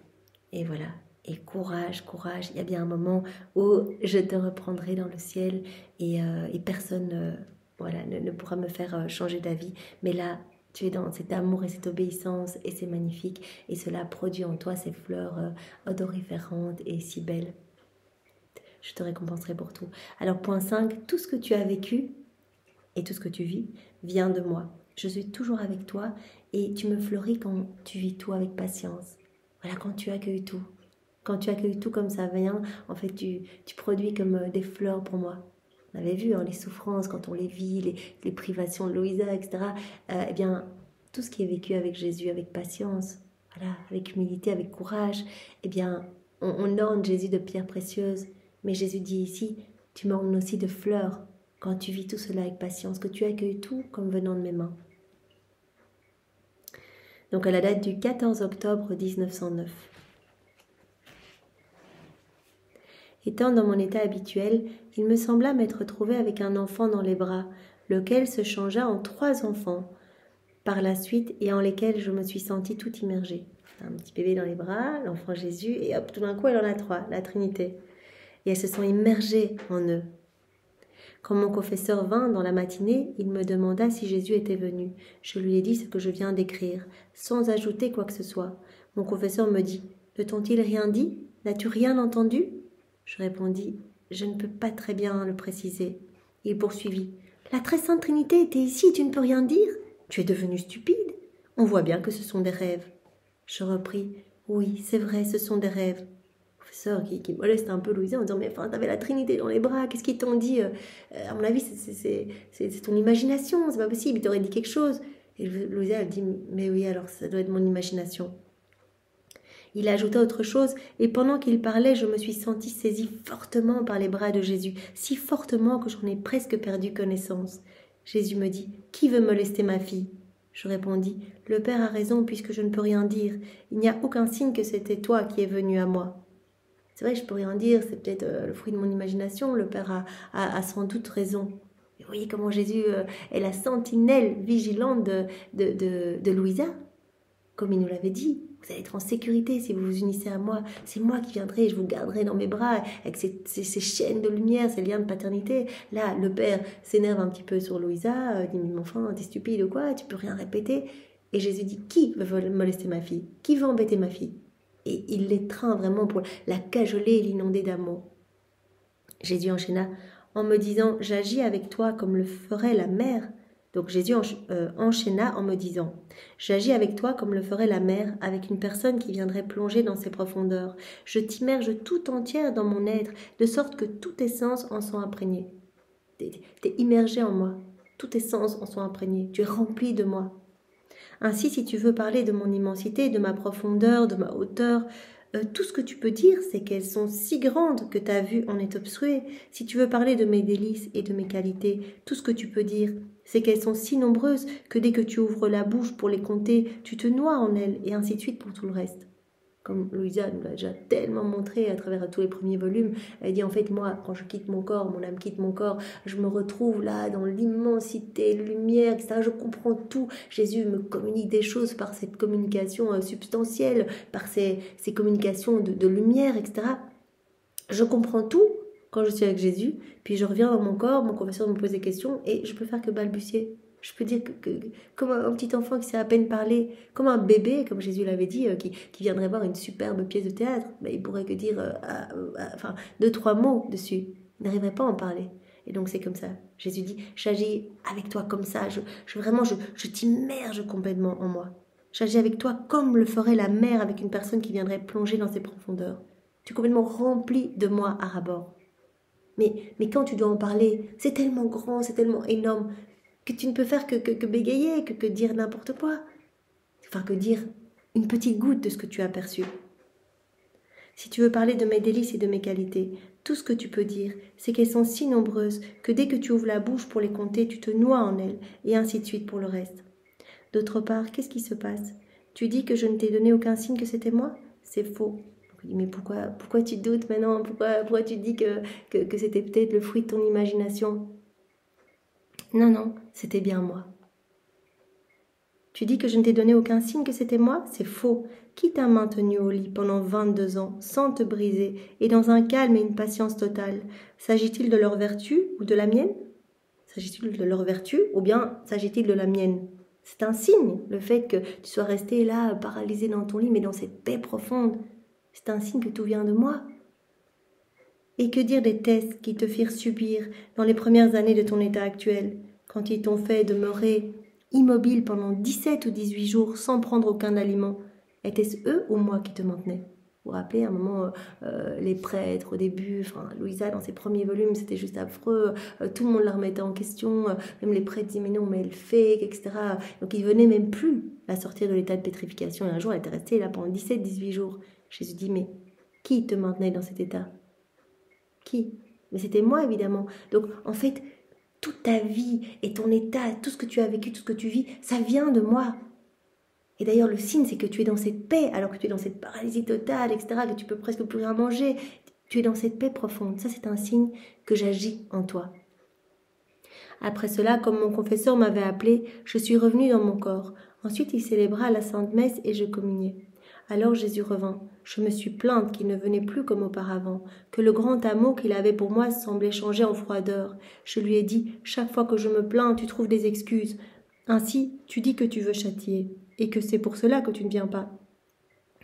Et voilà. Et courage, courage. Il y a bien un moment où je te reprendrai dans le ciel et personne ne pourra me faire changer d'avis. Mais là, tu es dans cet amour et cette obéissance et c'est magnifique. Et cela produit en toi ces fleurs odoriférantes et si belles. Je te récompenserai pour tout. Alors point 5, tout ce que tu as vécu et tout ce que tu vis vient de moi. je suis toujours avec toi et tu me fleuris quand tu vis tout avec patience. Voilà, quand tu accueilles tout. Quand tu accueilles tout comme ça vient, en fait, tu produis comme des fleurs pour moi. On avait vu les souffrances quand on les vit, les privations de Louisa, etc. Eh bien, tout ce qui est vécu avec Jésus, avec patience, voilà, avec humilité, avec courage, eh bien, on orne Jésus de pierres précieuses. Mais Jésus dit ici, tu m'ornes aussi de fleurs quand tu vis tout cela avec patience, que tu accueilles tout comme venant de mes mains. Donc à la date du 14 octobre 1909. Étant dans mon état habituel, il me sembla m'être trouvé avec un enfant dans les bras, lequel se changea en 3 enfants par la suite et en lesquels je me suis sentie tout immergée. Un petit bébé dans les bras, l'enfant Jésus, et hop, tout d'un coup, elle en a 3, la Trinité. Et elles se sont immergées en eux. Quand mon confesseur vint dans la matinée, il me demanda si Jésus était venu. Je lui ai dit ce que je viens d'écrire, sans ajouter quoi que ce soit. Mon confesseur me dit « Ne t'ont-ils rien dit? N'as-tu rien entendu ?» Je répondis « Je ne peux pas très bien le préciser. » Il poursuivit « La très sainte Trinité était ici et tu ne peux rien dire? Tu es devenu stupide. On voit bien que ce sont des rêves. » Je repris « Oui, c'est vrai, ce sont des rêves. » Professeur qui moleste un peu Louisa en disant « Mais enfin, t'avais la Trinité dans les bras, qu'est-ce qu'ils t'ont dit? À mon avis, c'est ton imagination, c'est pas possible, ils t'auraient dit quelque chose. » Et Louisa, elle dit « Mais oui, alors ça doit être mon imagination. » Il ajouta autre chose, et pendant qu'il parlait, je me suis sentie saisie fortement par les bras de Jésus, si fortement que j'en ai presque perdu connaissance. Jésus me dit « Qui veut molester ma fille ?» Je répondis « Le Père a raison puisque je ne peux rien dire. Il n'y a aucun signe que c'était toi qui es venu à moi. » C'est vrai, je peux rien dire, c'est peut-être le fruit de mon imagination, le Père a sans doute raison. Et vous voyez comment Jésus est la sentinelle vigilante de Louisa, comme il nous l'avait dit. Vous allez être en sécurité si vous vous unissez à moi. C'est moi qui viendrai et je vous garderai dans mes bras avec ces chaînes de lumière, ces liens de paternité. Là, le Père s'énerve un petit peu sur Louisa, dit « Mais enfin, t'es stupide ou quoi? Tu peux rien répéter. » Et Jésus dit « Qui veut molester ma fille? Qui veut embêter ma fille ?» Et il l'étreint vraiment pour la cajoler et l'inonder d'amour. Jésus enchaîna en me disant « J'agis avec toi comme le ferait la mère. » Donc Jésus enchaîna en me disant « J'agis avec toi comme le ferait la mère avec une personne qui viendrait plonger dans ses profondeurs. Je t'immerge tout entière dans mon être, de sorte que tous tes sens en sont imprégnés. » T'es immergé en moi, tous tes sens en sont imprégnés, tu es rempli de moi. Ainsi, si tu veux parler de mon immensité, de ma profondeur, de ma hauteur, tout ce que tu peux dire, c'est qu'elles sont si grandes que ta vue en est obstruée. Si tu veux parler de mes délices et de mes qualités, tout ce que tu peux dire, c'est qu'elles sont si nombreuses que dès que tu ouvres la bouche pour les compter, tu te noies en elles, et ainsi de suite pour tout le reste. Comme Louisa nous l'a déjà tellement montré à travers tous les premiers volumes, elle dit en fait moi, quand je quitte mon corps, mon âme quitte mon corps, je me retrouve là dans l'immensité, lumière, etc. Je comprends tout. Jésus me communique des choses par cette communication substantielle, par ces communications de lumière, etc. Je comprends tout quand je suis avec Jésus, puis je reviens dans mon corps, mon confesseur me pose des questions et je peux faire que balbutier. Je peux dire que comme un petit enfant qui sait à peine parler, comme un bébé, comme Jésus l'avait dit, qui viendrait voir une superbe pièce de théâtre, mais il pourrait que dire enfin 2-3 mots dessus. Il n'arriverait pas à en parler. Et donc c'est comme ça. Jésus dit, j'agis avec toi comme ça, je t'immerge complètement en moi. J'agis avec toi comme le ferait la mer avec une personne qui viendrait plonger dans ses profondeurs. Tu es complètement rempli de moi à ras-bord. Mais quand tu dois en parler, c'est tellement grand, c'est tellement énorme, que tu ne peux faire que bégayer, que dire n'importe quoi. Enfin, que dire une petite goutte de ce que tu as perçu. Si tu veux parler de mes délices et de mes qualités, tout ce que tu peux dire, c'est qu'elles sont si nombreuses que dès que tu ouvres la bouche pour les compter, tu te noies en elles, et ainsi de suite pour le reste. D'autre part, qu'est-ce qui se passe? Tu dis que je ne t'ai donné aucun signe que c'était moi? C'est faux. Mais pourquoi tu doutes maintenant? Pourquoi tu dis que c'était peut-être le fruit de ton imagination? Non, c'était bien moi. Tu dis que je ne t'ai donné aucun signe que c'était moi? C'est faux. Qui t'a maintenu au lit pendant 22 ans, sans te briser, et dans un calme et une patience totale? S'agit-il de leur vertu ou de la mienne? S'agit-il de leur vertu ou bien s'agit-il de la mienne? C'est un signe, le fait que tu sois resté là, paralysé dans ton lit, mais dans cette paix profonde. C'est un signe que tout vient de moi. Et que dire des tests qui te firent subir dans les premières années de ton état actuel, quand ils t'ont fait demeurer immobile pendant 17 ou 18 jours sans prendre aucun aliment, était-ce eux ou moi qui te maintenais? Vous vous rappelez, à un moment, les prêtres au début, enfin, Louisa dans ses premiers volumes, c'était juste affreux, tout le monde la remettait en question, même les prêtres disaient mais non, mais elle fake, etc. Donc ils venaient même plus la sortir de l'état de pétrification. Et un jour, elle était restée là pendant 17-18 jours. Jésus dit, mais qui te maintenait dans cet état? Qui? Mais c'était moi, évidemment. Donc, en fait, toute ta vie et ton état, tout ce que tu as vécu, tout ce que tu vis, ça vient de moi. Et d'ailleurs, le signe, c'est que tu es dans cette paix, alors que tu es dans cette paralysie totale, etc., que tu peux presque plus rien manger. Tu es dans cette paix profonde. Ça, c'est un signe que j'agis en toi. Après cela, comme mon confesseur m'avait appelé, je suis revenue dans mon corps. Ensuite, il célébra la Sainte Messe et je communiais. Alors Jésus revint. Je me suis plainte qu'il ne venait plus comme auparavant, que le grand amour qu'il avait pour moi semblait changer en froideur. Je lui ai dit, chaque fois que je me plains, tu trouves des excuses. Ainsi, tu dis que tu veux châtier, et que c'est pour cela que tu ne viens pas.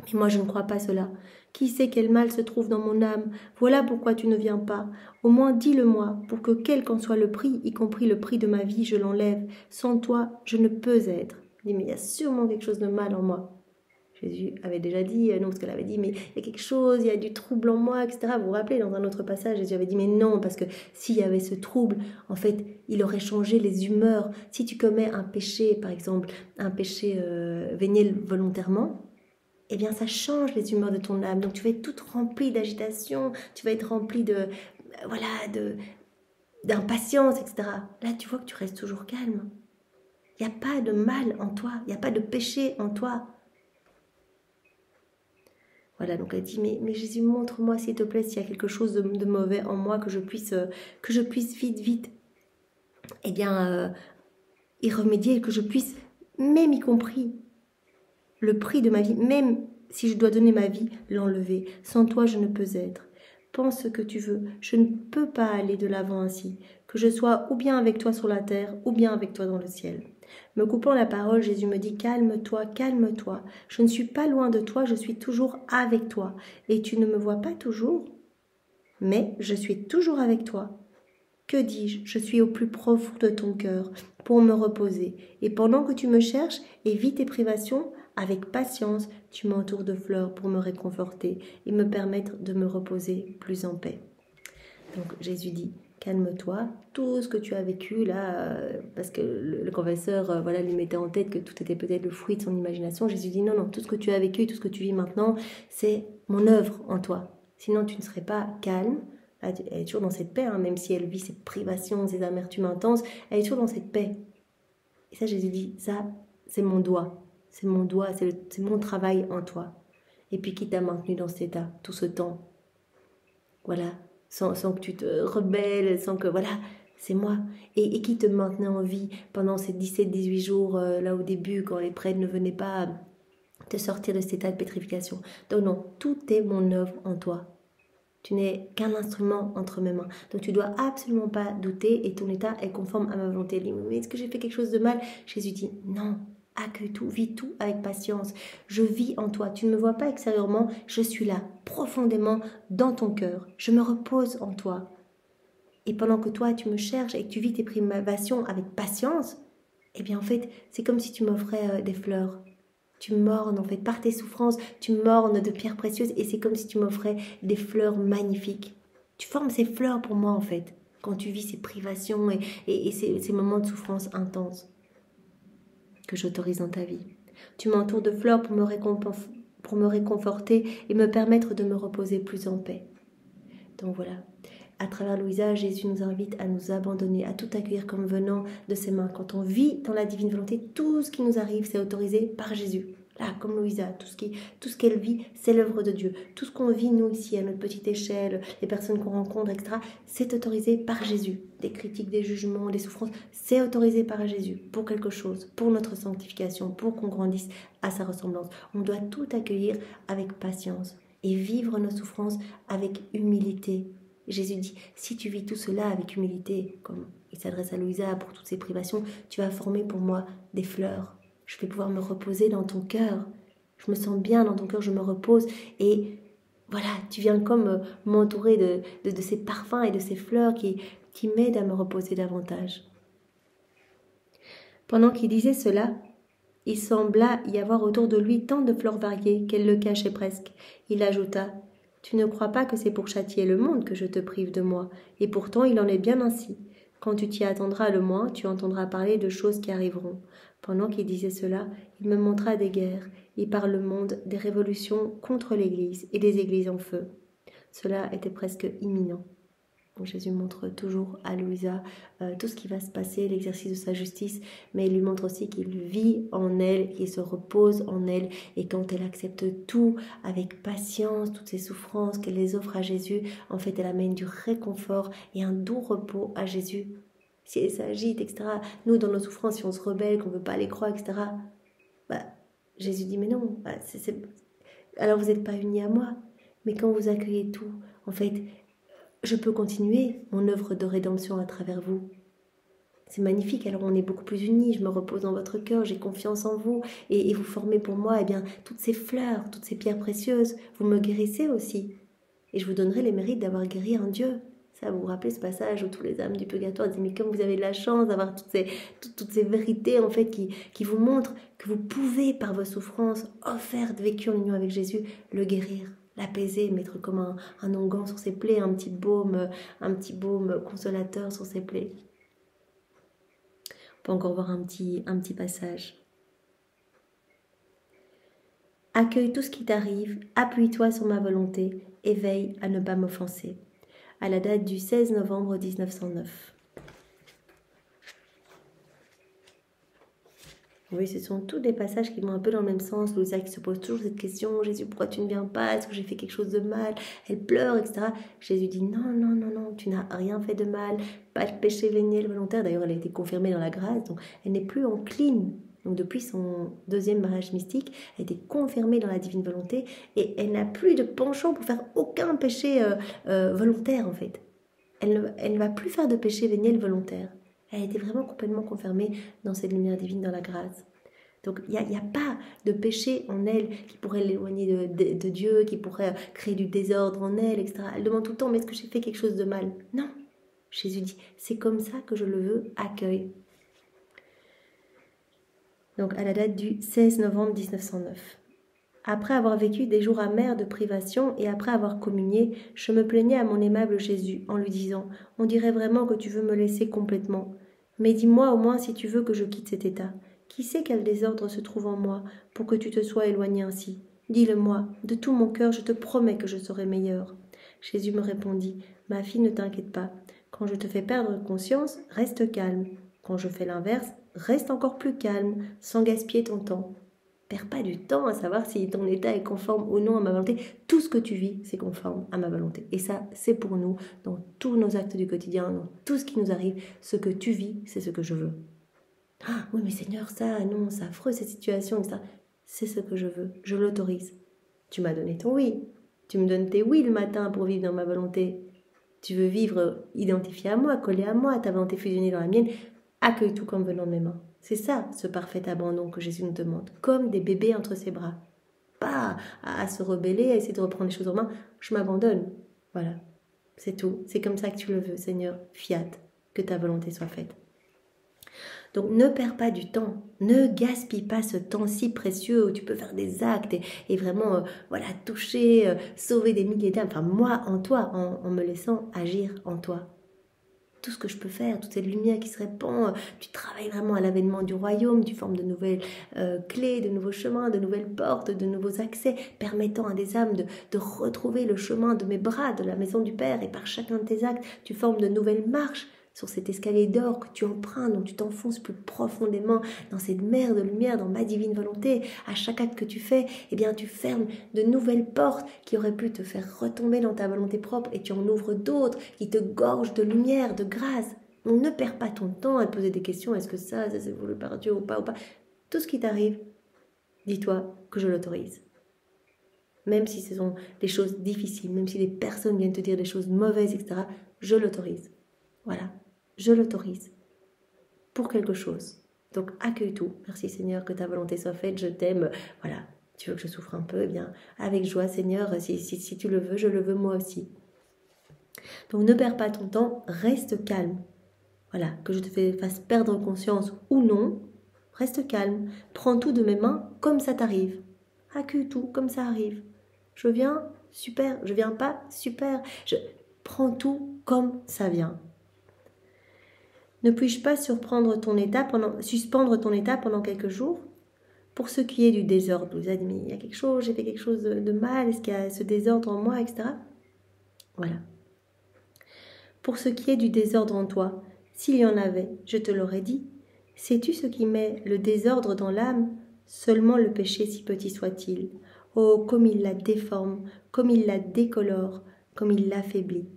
Mais moi je ne crois pas cela. Qui sait quel mal se trouve dans mon âme? Voilà pourquoi tu ne viens pas. Au moins dis-le-moi, pour que quel qu'en soit le prix, y compris le prix de ma vie, je l'enlève. Sans toi, je ne peux être. Il dit, mais il y a sûrement quelque chose de mal en moi. Jésus avait déjà dit, non, parce qu'elle avait dit, mais il y a quelque chose, il y a du trouble en moi, etc. Vous vous rappelez, dans un autre passage, Jésus avait dit, mais non, parce que s'il y avait ce trouble, en fait, il aurait changé les humeurs. Si tu commets un péché, par exemple, un péché véniel volontairement, eh bien, ça change les humeurs de ton âme. Donc, tu vas être toute remplie d'agitation, tu vas être remplie d'impatience, etc. Là, tu vois que tu restes toujours calme. Il n'y a pas de mal en toi, il n'y a pas de péché en toi. Voilà, donc elle dit, mais Jésus, montre-moi s'il te plaît s'il y a quelque chose de mauvais en moi, que je puisse vite, eh bien, y remédier, que je puisse, même y compris le prix de ma vie, même si je dois donner ma vie, l'enlever. Sans toi, je ne peux être. Pense ce que tu veux, je ne peux pas aller de l'avant ainsi, que je sois ou bien avec toi sur la terre, ou bien avec toi dans le ciel. Me coupant la parole, Jésus me dit, calme-toi, calme-toi. Je ne suis pas loin de toi, je suis toujours avec toi. Et tu ne me vois pas toujours, mais je suis toujours avec toi. Que dis-je? Je suis au plus profond de ton cœur pour me reposer. Et pendant que tu me cherches et vis tes privations, avec patience, tu m'entoures de fleurs pour me réconforter et me permettre de me reposer plus en paix. Donc Jésus dit, calme-toi, tout ce que tu as vécu là, parce que le confesseur lui mettait en tête que tout était peut-être le fruit de son imagination. Jésus dit, non, tout ce que tu as vécu, tout ce que tu vis maintenant, c'est mon œuvre en toi. Sinon tu ne serais pas calme. Elle est toujours dans cette paix, même si elle vit ces privations, ces amertumes intenses, elle est toujours dans cette paix. Et ça, Jésus dit, ça, c'est mon doigt, c'est mon travail en toi. Et puis qui t'a maintenu dans cet état, tout ce temps, voilà, sans que tu te rebelles, sans que, voilà, c'est moi. Et qui te maintenait en vie pendant ces 17-18 jours, là au début, quand les prêtres ne venaient pas te sortir de cet état de pétrification. Donc non, tout est mon œuvre en toi. Tu n'es qu'un instrument entre mes mains. Donc tu dois absolument pas douter et ton état est conforme à ma volonté. Mais est-ce que j'ai fait quelque chose de mal? Jésus dit non. Accueille tout, vis tout avec patience. Je vis en toi. Tu ne me vois pas extérieurement, je suis là, profondément dans ton cœur. Je me repose en toi. Et pendant que toi, tu me cherches et que tu vis tes privations avec patience, eh bien en fait, c'est comme si tu m'offrais des fleurs. Tu mornes, en fait, par tes souffrances, tu mornes de pierres précieuses et c'est comme si tu m'offrais des fleurs magnifiques. Tu formes ces fleurs pour moi, en fait, quand tu vis ces privations et ces moments de souffrance intenses que j'autorise dans ta vie. Tu m'entoures de fleurs pour me réconforter et me permettre de me reposer plus en paix. Donc voilà, à travers Louisa, Jésus nous invite à nous abandonner, à tout accueillir comme venant de ses mains. Quand on vit dans la divine volonté, tout ce qui nous arrive, c'est autorisé par Jésus. Là, comme Louisa, tout ce qu'elle vit, c'est l'œuvre de Dieu. Tout ce qu'on vit, nous, ici, à notre petite échelle, les personnes qu'on rencontre, etc., c'est autorisé par Jésus. Des critiques, des jugements, des souffrances, c'est autorisé par Jésus pour quelque chose, pour notre sanctification, pour qu'on grandisse à sa ressemblance. On doit tout accueillir avec patience et vivre nos souffrances avec humilité. Jésus dit, si tu vis tout cela avec humilité, comme il s'adresse à Louisa pour toutes ses privations, tu vas former pour moi des fleurs. Je vais pouvoir me reposer dans ton cœur. Je me sens bien dans ton cœur, je me repose. Et voilà, tu viens comme m'entourer de ces parfums et de ces fleurs qui m'aident à me reposer davantage. Pendant qu'il disait cela, il sembla y avoir autour de lui tant de fleurs variées qu'elle le cachait presque. Il ajouta « Tu ne crois pas que c'est pour châtier le monde que je te prive de moi, et pourtant il en est bien ainsi. Quand tu t'y attendras le moins, tu entendras parler de choses qui arriveront. » Pendant qu'il disait cela, il me montra des guerres, et par le monde des révolutions contre l'Église et des églises en feu. Cela était presque imminent. Donc Jésus montre toujours à Louisa tout ce qui va se passer, l'exercice de sa justice, mais il lui montre aussi qu'il vit en elle, qu'il se repose en elle, et quand elle accepte tout avec patience, toutes ses souffrances, qu'elle les offre à Jésus, en fait elle amène du réconfort et un doux repos à Jésus. Si elle s'agite, etc., nous dans nos souffrances, si on se rebelle, qu'on ne veut pas aller croire, etc., Jésus dit mais non, alors vous n'êtes pas unis à moi, mais quand vous accueillez tout, en fait, je peux continuer mon œuvre de rédemption à travers vous. C'est magnifique, alors on est beaucoup plus unis, je me repose dans votre cœur, j'ai confiance en vous, et vous formez pour moi toutes ces fleurs, toutes ces pierres précieuses, vous me guérissez aussi, et je vous donnerai les mérites d'avoir guéri un Dieu. Ça, vous vous rappelez ce passage où tous les âmes du purgatoire disent mais comme vous avez de la chance d'avoir toutes ces vérités en fait qui vous montrent que vous pouvez par vos souffrances offertes, vécues en union avec Jésus, le guérir, l'apaiser, mettre comme un onguent sur ses plaies, un petit baume consolateur sur ses plaies. On peut encore voir un petit passage. Accueille tout ce qui t'arrive, appuie-toi sur ma volonté et veille à ne pas m'offenser. À la date du 16 novembre 1909. Oui, ce sont tous des passages qui vont un peu dans le même sens. Louisa qui se pose toujours cette question, Jésus, pourquoi tu ne viens pas? Est-ce que j'ai fait quelque chose de mal? Elle pleure, etc. Jésus dit non, non, non, non, tu n'as rien fait de mal, pas de péché véniel volontaire. D'ailleurs, elle a été confirmée dans la grâce, donc elle n'est plus encline. Donc depuis son deuxième mariage mystique, elle a été confirmée dans la divine volonté et elle n'a plus de penchant pour faire aucun péché volontaire en fait. Elle ne va plus faire de péché véniel volontaire. Elle a été vraiment complètement confirmée dans cette lumière divine, dans la grâce. Donc il n'y a pas de péché en elle qui pourrait l'éloigner de Dieu, qui pourrait créer du désordre en elle, etc. Elle demande tout le temps, mais est-ce que j'ai fait quelque chose de mal? Non. Jésus dit, c'est comme ça que je le veux, accueille. Donc à la date du 16 novembre 1909. Après avoir vécu des jours amers de privation et après avoir communié, je me plaignais à mon aimable Jésus en lui disant « On dirait vraiment que tu veux me laisser complètement. Mais dis-moi au moins si tu veux que je quitte cet état. Qui sait quel désordre se trouve en moi pour que tu te sois éloigné ainsi? Dis-le-moi, de tout mon cœur je te promets que je serai meilleur. » Jésus me répondit « Ma fille, ne t'inquiète pas. Quand je te fais perdre conscience, reste calme. Quand je fais l'inverse, reste encore plus calme, sans gaspiller ton temps. Perds pas du temps à savoir si ton état est conforme ou non à ma volonté. Tout ce que tu vis, c'est conforme à ma volonté. Et ça, c'est pour nous, dans tous nos actes du quotidien, dans tout ce qui nous arrive. Ce que tu vis, c'est ce que je veux. Ah, oui, mais Seigneur, ça, non, c'est affreux cette situation, etc. C'est ce que je veux, je l'autorise. Tu m'as donné ton oui. Tu me donnes tes oui le matin pour vivre dans ma volonté. Tu veux vivre identifié à moi, collé à moi, ta volonté fusionnée dans la mienne. Accueille tout comme venant de mes mains. C'est ça, ce parfait abandon que Jésus nous demande, comme des bébés entre ses bras. Pas à se rebeller, à essayer de reprendre les choses en main. Je m'abandonne. Voilà, c'est tout. C'est comme ça que tu le veux, Seigneur. Fiat, que ta volonté soit faite. Donc ne perds pas du temps, ne gaspille pas ce temps si précieux où tu peux faire des actes et vraiment toucher, sauver des milliers d'âmes. Enfin moi en toi, en me laissant agir en toi. Tout ce que je peux faire, toute cette lumière qui se répand, tu travailles vraiment à l'avènement du royaume, tu formes de nouvelles clés, de nouveaux chemins, de nouvelles portes, de nouveaux accès, permettant à des âmes de retrouver le chemin de mes bras, de la maison du Père, et par chacun de tes actes, tu formes de nouvelles marches sur cet escalier d'or que tu empruntes, dont tu t'enfonces plus profondément dans cette mer de lumière, dans ma divine volonté. À chaque acte que tu fais, eh bien, tu fermes de nouvelles portes qui auraient pu te faire retomber dans ta volonté propre et tu en ouvres d'autres qui te gorgent de lumière, de grâce. On ne perd pas ton temps à te poser des questions. Est-ce que ça c'est voulu par Dieu ou pas? Tout ce qui t'arrive, dis-toi que je l'autorise. Même si ce sont des choses difficiles, même si des personnes viennent te dire des choses mauvaises, etc., je l'autorise. Voilà. Je l'autorise pour quelque chose. Donc accueille tout. Merci Seigneur, que ta volonté soit faite, je t'aime. Voilà, tu veux que je souffre un peu? Eh bien, avec joie Seigneur, si tu le veux, je le veux moi aussi. Donc ne perds pas ton temps, reste calme. Voilà, que je te fasse perdre conscience ou non, Reste calme. Prends tout de mes mains comme ça t'arrive. Accueille tout comme ça arrive. Je viens, super. Je viens pas, super. Je prends tout comme ça vient. Ne puis-je pas suspendre ton état pendant quelques jours? Pour ce qui est du désordre, vous avez dit, mais il y a quelque chose, j'ai fait quelque chose de mal, est-ce qu'il y a ce désordre en moi, etc. Voilà. Pour ce qui est du désordre en toi, s'il y en avait, je te l'aurais dit. Sais-tu ce qui met le désordre dans l'âme? Seulement le péché, si petit soit-il. Oh, comme il la déforme, comme il la décolore, comme il l'affaiblit.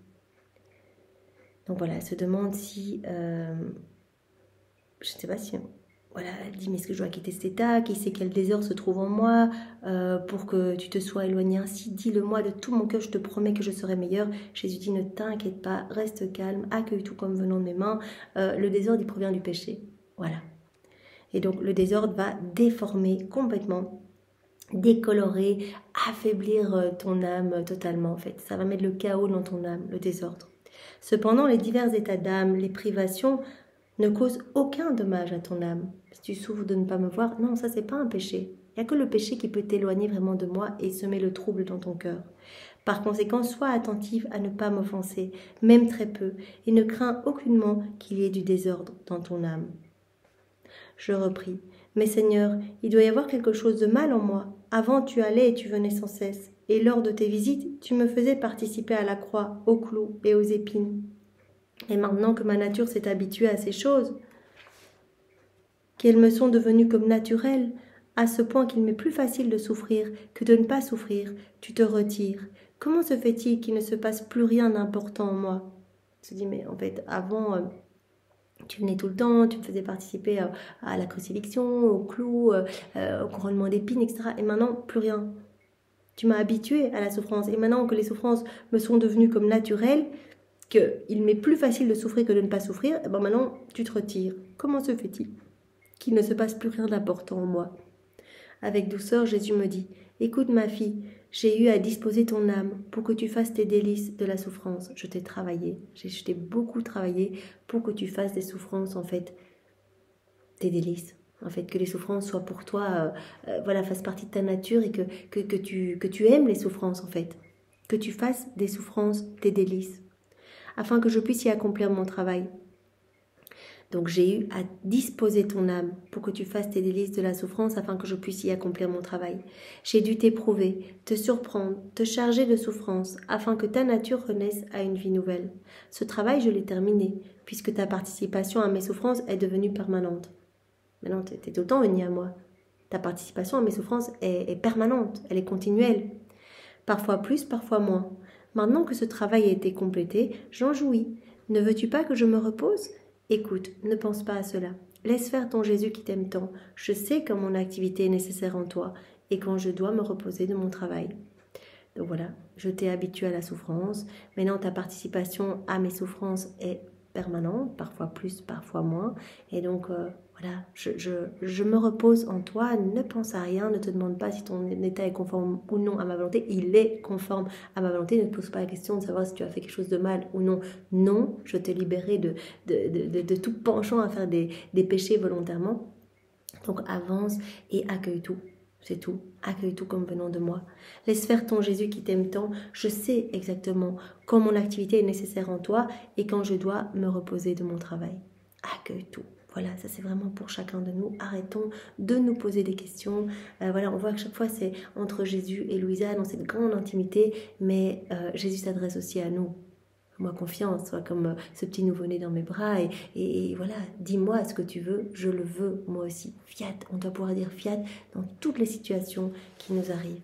Donc voilà, elle se demande si... je ne sais pas si... Voilà, elle dit, mais est-ce que je dois quitter cet état? Qui sait quel désordre se trouve en moi pour que tu te sois éloigné ainsi? Dis-le-moi de tout mon cœur, je te promets que je serai meilleur. Jésus dit, ne t'inquiète pas, reste calme, accueille tout comme venant de mes mains. Le désordre, il provient du péché. Voilà. Et donc, le désordre va déformer complètement, décolorer, affaiblir ton âme totalement, en fait. Ça va mettre le chaos dans ton âme, le désordre. Cependant, les divers états d'âme, les privations, ne causent aucun dommage à ton âme. Si tu souffres de ne pas me voir, non, ça c'est pas un péché. Il n'y a que le péché qui peut t'éloigner vraiment de moi et semer le trouble dans ton cœur. Par conséquent, sois attentive à ne pas m'offenser, même très peu, et ne crains aucunement qu'il y ait du désordre dans ton âme. Je repris, mais Seigneur, il doit y avoir quelque chose de mal en moi. Avant tu allais et tu venais sans cesse, et lors de tes visites, tu me faisais participer à la croix, aux clous et aux épines. Et maintenant que ma nature s'est habituée à ces choses, qu'elles me sont devenues comme naturelles, à ce point qu'il m'est plus facile de souffrir que de ne pas souffrir, tu te retires. Comment se fait-il qu'il ne se passe plus rien d'important en moi? Je me dis, mais en fait, avant, tu venais tout le temps, tu me faisais participer à la crucifixion, au clou, au couronnement d'épines, etc. Et maintenant, plus rien. Tu m'as habituée à la souffrance. Et maintenant que les souffrances me sont devenues comme naturelles, qu'il m'est plus facile de souffrir que de ne pas souffrir, et ben maintenant tu te retires. Comment se fait-il qu'il ne se passe plus rien d'important en moi? Avec douceur, Jésus me dit, écoute ma fille, j'ai eu à disposer ton âme pour que tu fasses tes délices de la souffrance. Je t'ai travaillé, je t'ai beaucoup travaillé pour que tu fasses des souffrances, en fait, tes délices. En fait, que les souffrances soient pour toi, voilà, fassent partie de ta nature et que tu aimes les souffrances, en fait. Que tu fasses des souffrances tes délices, afin que je puisse y accomplir mon travail. Donc j'ai eu à disposer ton âme pour que tu fasses tes délices de la souffrance afin que je puisse y accomplir mon travail. J'ai dû t'éprouver, te surprendre, te charger de souffrance afin que ta nature renaisse à une vie nouvelle. Ce travail, je l'ai terminé, puisque ta participation à mes souffrances est devenue permanente. Maintenant, tu es tout le temps venu à moi. Ta participation à mes souffrances est permanente, elle est continuelle. Parfois plus, parfois moins. Maintenant que ce travail a été complété, j'en jouis. Ne veux-tu pas que je me repose? Écoute, ne pense pas à cela. Laisse faire ton Jésus qui t'aime tant. Je sais quand mon activité est nécessaire en toi et quand je dois me reposer de mon travail. Donc voilà, je t'ai habitué à la souffrance. Maintenant, ta participation à mes souffrances est permanente, parfois plus, parfois moins. Et donc, voilà, je me repose en toi, ne pense à rien, ne te demande pas si ton état est conforme ou non à ma volonté. Il est conforme à ma volonté, ne te pose pas la question de savoir si tu as fait quelque chose de mal ou non. Non, je t'ai libéré de tout penchant à faire des péchés volontairement. Donc avance et accueille tout. C'est tout. Accueille tout comme venant de moi. Laisse faire ton Jésus qui t'aime tant. Je sais exactement quand mon activité est nécessaire en toi et quand je dois me reposer de mon travail. Accueille tout. Voilà, ça c'est vraiment pour chacun de nous. Arrêtons de nous poser des questions. Voilà, on voit que chaque fois c'est entre Jésus et Louisa dans cette grande intimité, mais Jésus s'adresse aussi à nous. Moi confiance, soit comme ce petit nouveau-né dans mes bras et voilà, dis-moi ce que tu veux, je le veux moi aussi. Fiat, on doit pouvoir dire fiat dans toutes les situations qui nous arrivent.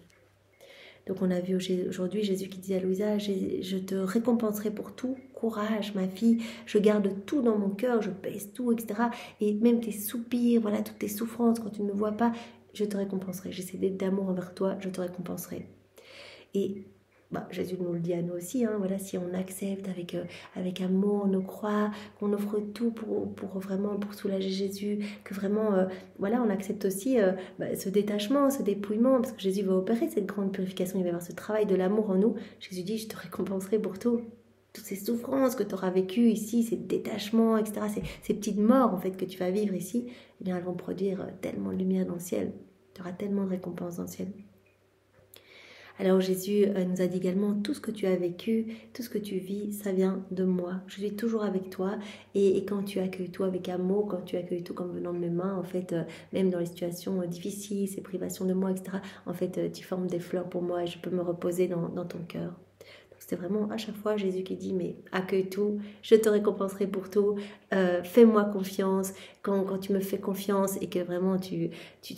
Donc on a vu aujourd'hui Jésus qui dit à Louisa, je te récompenserai pour tout, courage ma fille, je garde tout dans mon cœur, je pèse tout, etc. Et même tes soupirs, voilà, toutes tes souffrances quand tu ne me vois pas, je te récompenserai. J'essaie d'être d'amour envers toi, je te récompenserai. Et Jésus nous le dit à nous aussi, hein, voilà, si on accepte avec amour nos croix, qu'on offre tout pour vraiment pour soulager Jésus, que vraiment voilà, on accepte aussi ce détachement, ce dépouillement, parce que Jésus va opérer cette grande purification, il va y avoir ce travail de l'amour en nous. Jésus dit, je te récompenserai pour tout. toutes ces souffrances que tu auras vécues ici, ces détachements, etc., ces petites morts en fait que tu vas vivre ici, eh bien elles vont produire tellement de lumière dans le ciel. Tu auras tellement de récompenses dans le ciel. Alors Jésus nous a dit également, tout ce que tu as vécu, tout ce que tu vis, ça vient de moi. Je suis toujours avec toi et quand tu accueilles tout avec amour, quand tu accueilles tout comme venant de mes mains, en fait, même dans les situations difficiles, ces privations de moi, etc., en fait, tu formes des fleurs pour moi et je peux me reposer dans ton cœur. C'était vraiment à chaque fois Jésus qui dit, mais accueille tout, je te récompenserai pour tout, fais-moi confiance. Quand tu me fais confiance et que vraiment tu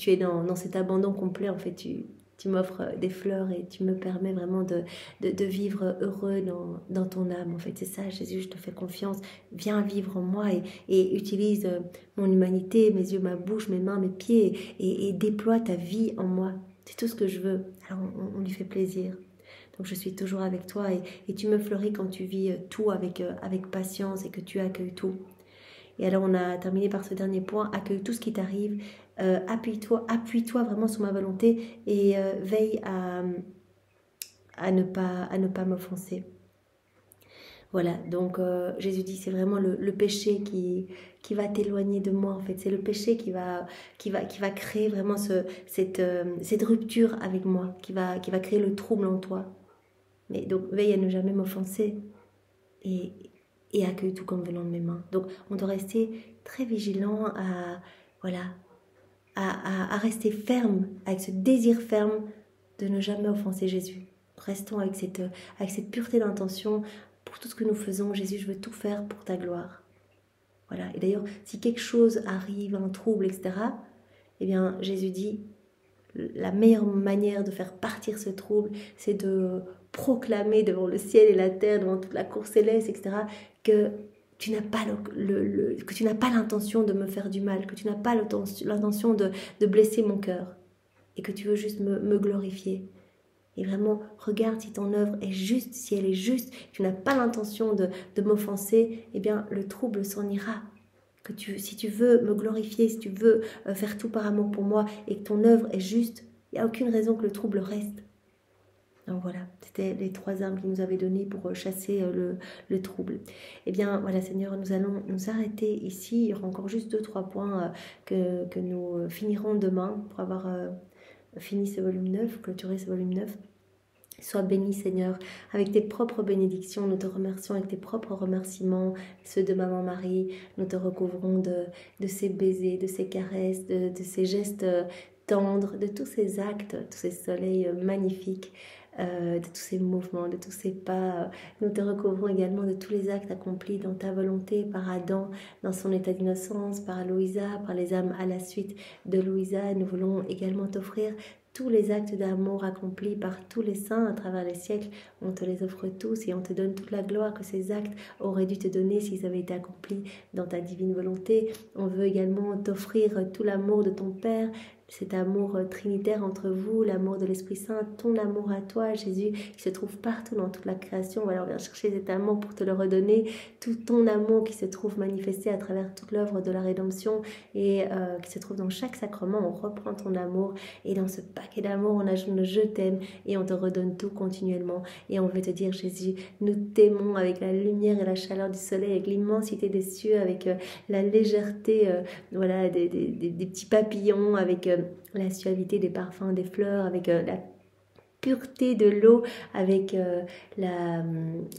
es dans cet abandon complet, en fait, tu m'offres des fleurs et tu me permets vraiment de vivre heureux dans ton âme. En fait, c'est ça, Jésus, je te fais confiance. Viens vivre en moi et utilise mon humanité, mes yeux, ma bouche, mes mains, mes pieds et déploie ta vie en moi. C'est tout ce que je veux. Alors, on lui fait plaisir. Donc, je suis toujours avec toi et tu me fleuris quand tu vis tout avec patience et que tu accueilles tout. Et alors, on a terminé par ce dernier point, accueille tout ce qui t'arrive, appuie-toi vraiment sur ma volonté et veille à ne pas m'offenser. Voilà, donc Jésus dit, c'est vraiment le péché qui va t'éloigner de moi, en fait. C'est le péché qui va créer vraiment cette rupture avec moi, qui va créer le trouble en toi. Mais donc, veille à ne jamais m'offenser et accueille tout comme venant de mes mains. Donc, on doit rester très vigilant à rester ferme, avec ce désir ferme de ne jamais offenser Jésus. Restons avec cette pureté d'intention pour tout ce que nous faisons. Jésus, je veux tout faire pour ta gloire. Voilà. Et d'ailleurs, si quelque chose arrive, un trouble, etc., eh bien, Jésus dit, la meilleure manière de faire partir ce trouble, c'est de proclamer devant le ciel et la terre, devant toute la cour céleste, etc., que tu n'as pas que tu n'as pas l'intention de me faire du mal, que tu n'as pas l'intention de blesser mon cœur, et que tu veux juste me glorifier. Et vraiment, regarde si ton œuvre est juste, si elle est juste, tu n'as pas l'intention de m'offenser, eh bien le trouble s'en ira. Si tu veux me glorifier, si tu veux faire tout par amour pour moi et que ton œuvre est juste, il n'y a aucune raison que le trouble reste. Donc voilà, c'était les 3 armes qu'il nous avait données pour chasser le trouble. Eh bien voilà Seigneur, nous allons nous arrêter ici. Il y aura encore juste 2-3 points que nous finirons demain pour avoir fini ce volume 9, clôturer ce volume 9. Sois béni Seigneur, avec tes propres bénédictions, nous te remercions avec tes propres remerciements, ceux de Maman Marie, nous te recouvrons de ces baisers, de ces caresses, de ces gestes tendres, de tous ces actes, tous ces soleils magnifiques, de tous ces mouvements, de tous ces pas. Nous te recouvrons également de tous les actes accomplis dans ta volonté par Adam, dans son état d'innocence, par Louisa, par les âmes à la suite de Louisa. Nous voulons également t'offrir tous les actes d'amour accomplis par tous les saints à travers les siècles. On te les offre tous et on te donne toute la gloire que ces actes auraient dû te donner s'ils avaient été accomplis dans ta divine volonté. On veut également t'offrir tout l'amour de ton Père, cet amour trinitaire entre vous, l'amour de l'Esprit Saint, ton amour à toi, Jésus, qui se trouve partout dans toute la création. Voilà, on vient chercher cet amour pour te le redonner, tout ton amour qui se trouve manifesté à travers toute l'œuvre de la rédemption et qui se trouve dans chaque sacrement. On reprend ton amour et dans ce paquet d'amour, on ajoute le je t'aime et on te redonne tout continuellement. Et on veut te dire, Jésus, nous t'aimons avec la lumière et la chaleur du soleil, avec l'immensité des cieux, avec la légèreté voilà, des petits papillons, avec la suavité des parfums des fleurs, avec la pureté de l'eau, avec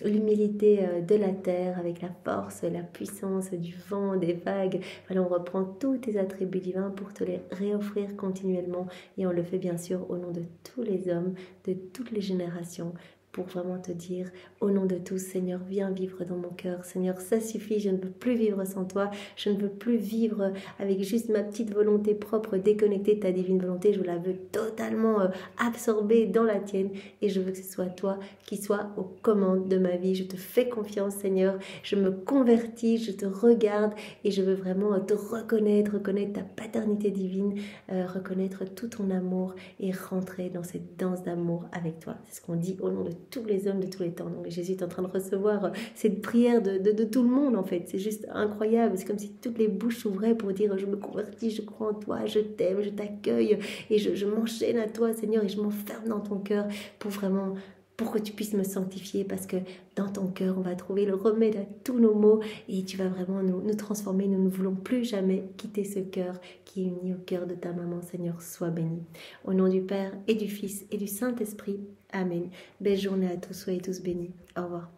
l'humilité de la terre, avec la force, la puissance du vent, des vagues. Voilà, on reprend tous tes attributs divins pour te les réoffrir continuellement et on le fait bien sûr au nom de tous les hommes, de toutes les générations, pour vraiment te dire, au nom de tous, Seigneur, viens vivre dans mon cœur. Seigneur, ça suffit, je ne veux plus vivre sans toi. Je ne veux plus vivre avec juste ma petite volonté propre, déconnectée de ta divine volonté. Je la veux totalement absorbée dans la tienne. Et je veux que ce soit toi qui sois aux commandes de ma vie. Je te fais confiance, Seigneur. Je me convertis, je te regarde et je veux vraiment te reconnaître ta paternité divine, reconnaître tout ton amour et rentrer dans cette danse d'amour avec toi. C'est ce qu'on dit au nom de tous les hommes de tous les temps. Donc Jésus est en train de recevoir cette prière de tout le monde en fait. C'est juste incroyable. C'est comme si toutes les bouches s'ouvraient pour dire je me convertis, je crois en toi, je t'aime, je t'accueille et je m'enchaîne à toi Seigneur et je m'enferme dans ton cœur pour vraiment pour que tu puisses me sanctifier, parce que dans ton cœur, on va trouver le remède à tous nos maux et tu vas vraiment nous transformer. Nous ne voulons plus jamais quitter ce cœur qui est uni au cœur de ta maman. Seigneur, sois béni. Au nom du Père et du Fils et du Saint-Esprit. Amen. Belle journée à tous, soyez tous bénis. Au revoir.